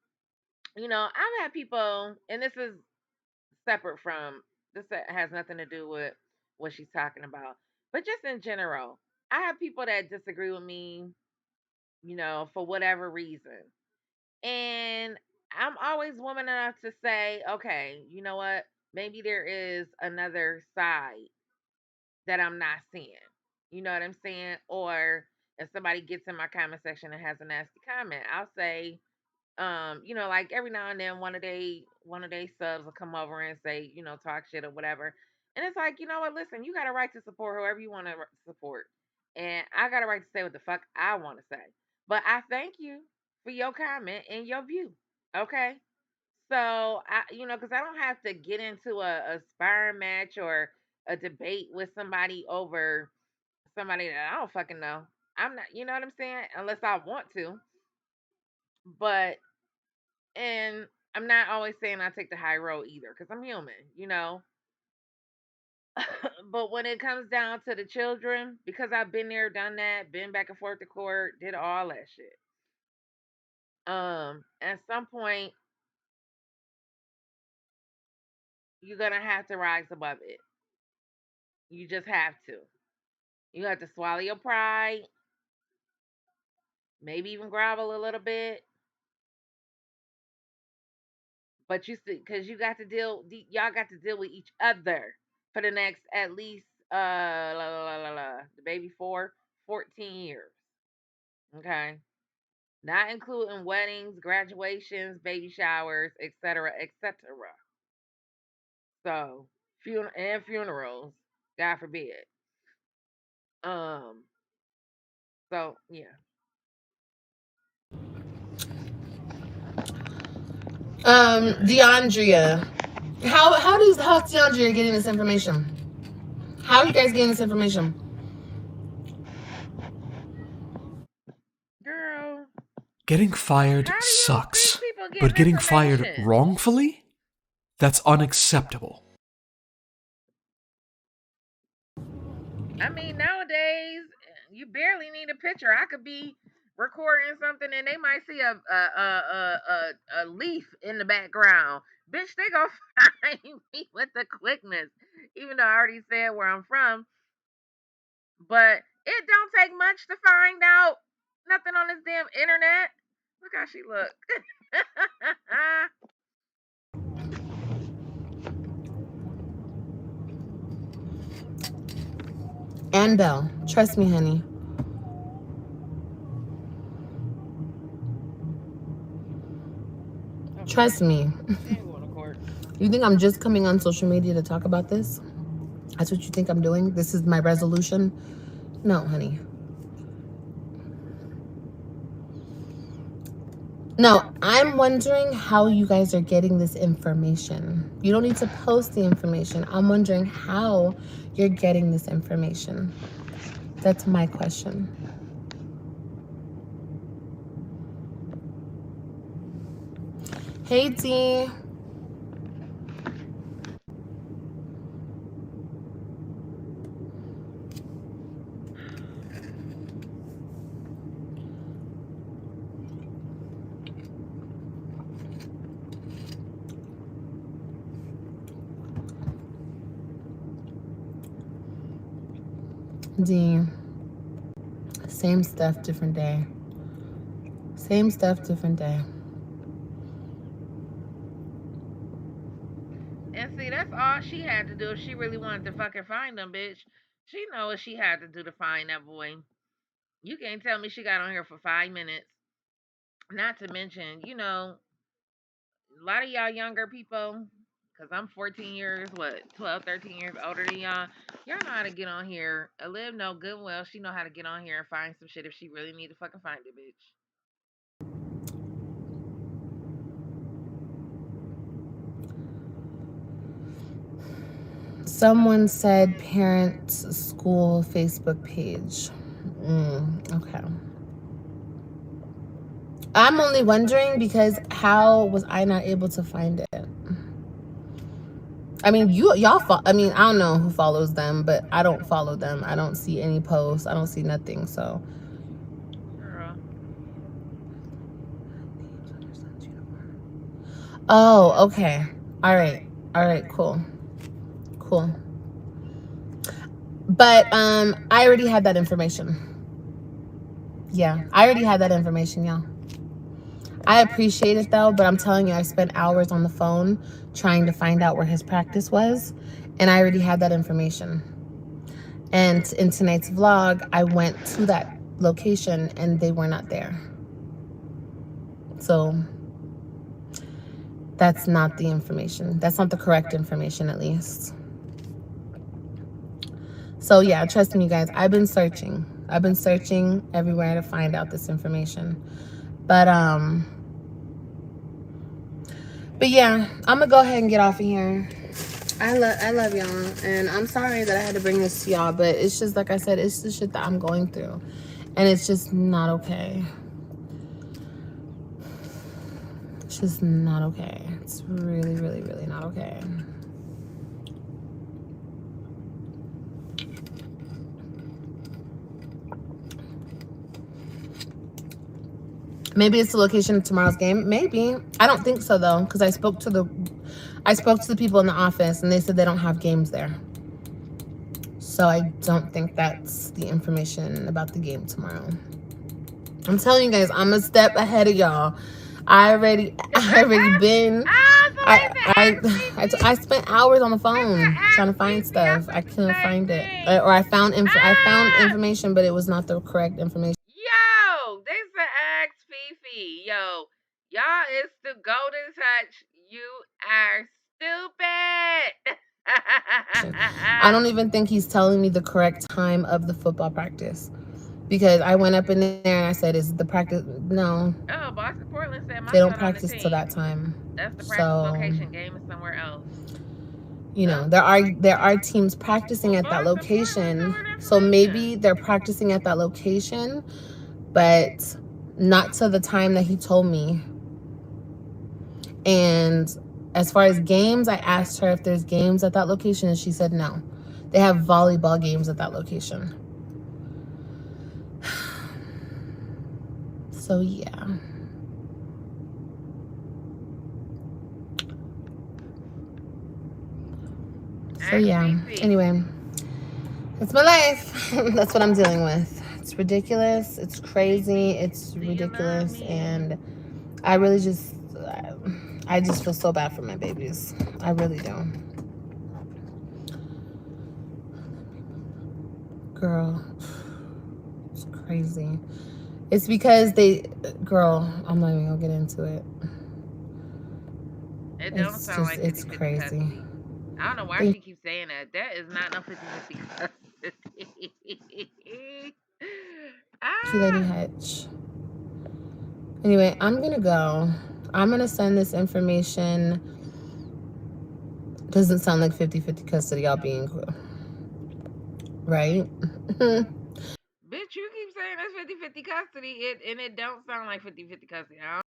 I've had people, and this is separate from this has nothing to do with what she's talking about, but just in general, I have people that disagree with me, for whatever reason, and I'm always woman enough to say, okay, you know what, maybe there is another side that I'm not seeing. You know what I'm saying? Or if somebody gets in my comment section and has a nasty comment, I'll say, like every now and then one of they subs will come over and say, talk shit or whatever. And it's like, you know what, listen, you got a right to support whoever you want to support. And I got a right to say what the fuck I want to say. But I thank you for your comment and your view. Okay? So because I don't have to get into a sparring match or a debate with somebody over somebody that I don't fucking know. I'm not, you know what I'm saying? Unless I want to. But and I'm not always saying I take the high road either, because I'm human. But when it comes down to the children, because I've been there, done that, been back and forth to court, did all that shit. At some point, you're gonna have to rise above it. You just have to. You have to swallow your pride, maybe even grovel a little bit. But you see, because y'all got to deal with each other for the next at least the baby 14 years. Okay, not including weddings, graduations, baby showers, etc., etc. So funerals, God forbid. Um. So yeah. DeAndrea, how's DeAndrea getting this information? How are you guys getting this information? Girl. Getting fired sucks, but getting fired wrongfully? That's unacceptable. I mean, nowadays you barely need a picture. I could be recording something and they might see a leaf in the background. Bitch, they gonna find me with the quickness. Even though I already said where I'm from, but it don't take much to find out nothing on this damn internet. Look how she look. And Belle, trust me, honey. Trust me. She ain't going to court. You think I'm just coming on social media to talk about this? That's what you think I'm doing? This is my resolution? No, honey. No, I'm wondering how you guys are getting this information. You don't need to post the information. I'm wondering how you're getting this information. That's my question. Hey, D. D. Same stuff, different day. Same stuff, different day. And see, that's all she had to do if she really wanted to fucking find them, bitch. She know what she had to do to find that boy. You can't tell me she got on here for 5 minutes. Not to mention, you know, a lot of y'all younger people, because I'm 14 years, 12, 13 years older than y'all. Y'all know how to get on here. Liv know good and well she know how to get on here and find some shit if she really need to fucking find it, bitch. Someone said parents' school Facebook page. Okay. I'm only wondering because how was I not able to find it? I mean, y'all. I mean, I don't know who follows them, but I don't follow them. I don't see any posts. I don't see nothing. So. Girl. Oh, okay. All right. Cool. But I already had that information. Yeah, I already had that information, y'all. I appreciate it though, but I'm telling you, I spent hours on the phone trying to find out where his practice was, and I already had that information. And in tonight's vlog, I went to that location and they were not there. So that's not the information. That's not the correct information, at least. So yeah, trust me, guys. I've been searching everywhere to find out this information. But yeah, I'm gonna go ahead and get off of here. I love y'all, and I'm sorry that I had to bring this to y'all, but it's just like I said, it's the shit that I'm going through, and it's just not okay. It's just not okay. It's really, really, really not okay. Maybe it's the location of tomorrow's game. Maybe. I don't think so though, because I spoke to the people in the office and they said they don't have games there. So I don't think that's the information about the game tomorrow. I'm telling you guys, I'm a step ahead of y'all. I already been. I spent hours on the phone trying to find stuff. I couldn't find it, or I found information, but it was not the correct information. Yo, this is Ask Fifi. Yo, y'all is the golden touch. You are stupid. I don't even think he's telling me the correct time of the football practice. Because I went up in there and I said, is the practice? No. Oh, Boston Portland said my they don't practice till that time. That's the practice location. Game is somewhere else. You know, there are teams practicing at that location. So maybe they're practicing at that location, but not to the time that he told me. And as far as games, I asked her if there's games at that location, and she said no. They have volleyball games at that location. So yeah. So yeah. Anyway, it's my life. That's what I'm dealing with. It's ridiculous. It's crazy. It's ridiculous, and I really just feel so bad for my babies. I really do. Girl, it's crazy. It's because girl, I'm not even gonna get into it. It don't sound like it's 50-50 crazy. custody. I don't know why Thank she keeps saying that. That is not no 50-50 custody. you, Lady Ah. Hutch. Anyway, I'm gonna go. I'm gonna send this information. Doesn't sound like 50-50 custody, all being cool. Right? Bitch, you keep saying that's 50-50 custody, and it don't sound like 50-50 custody.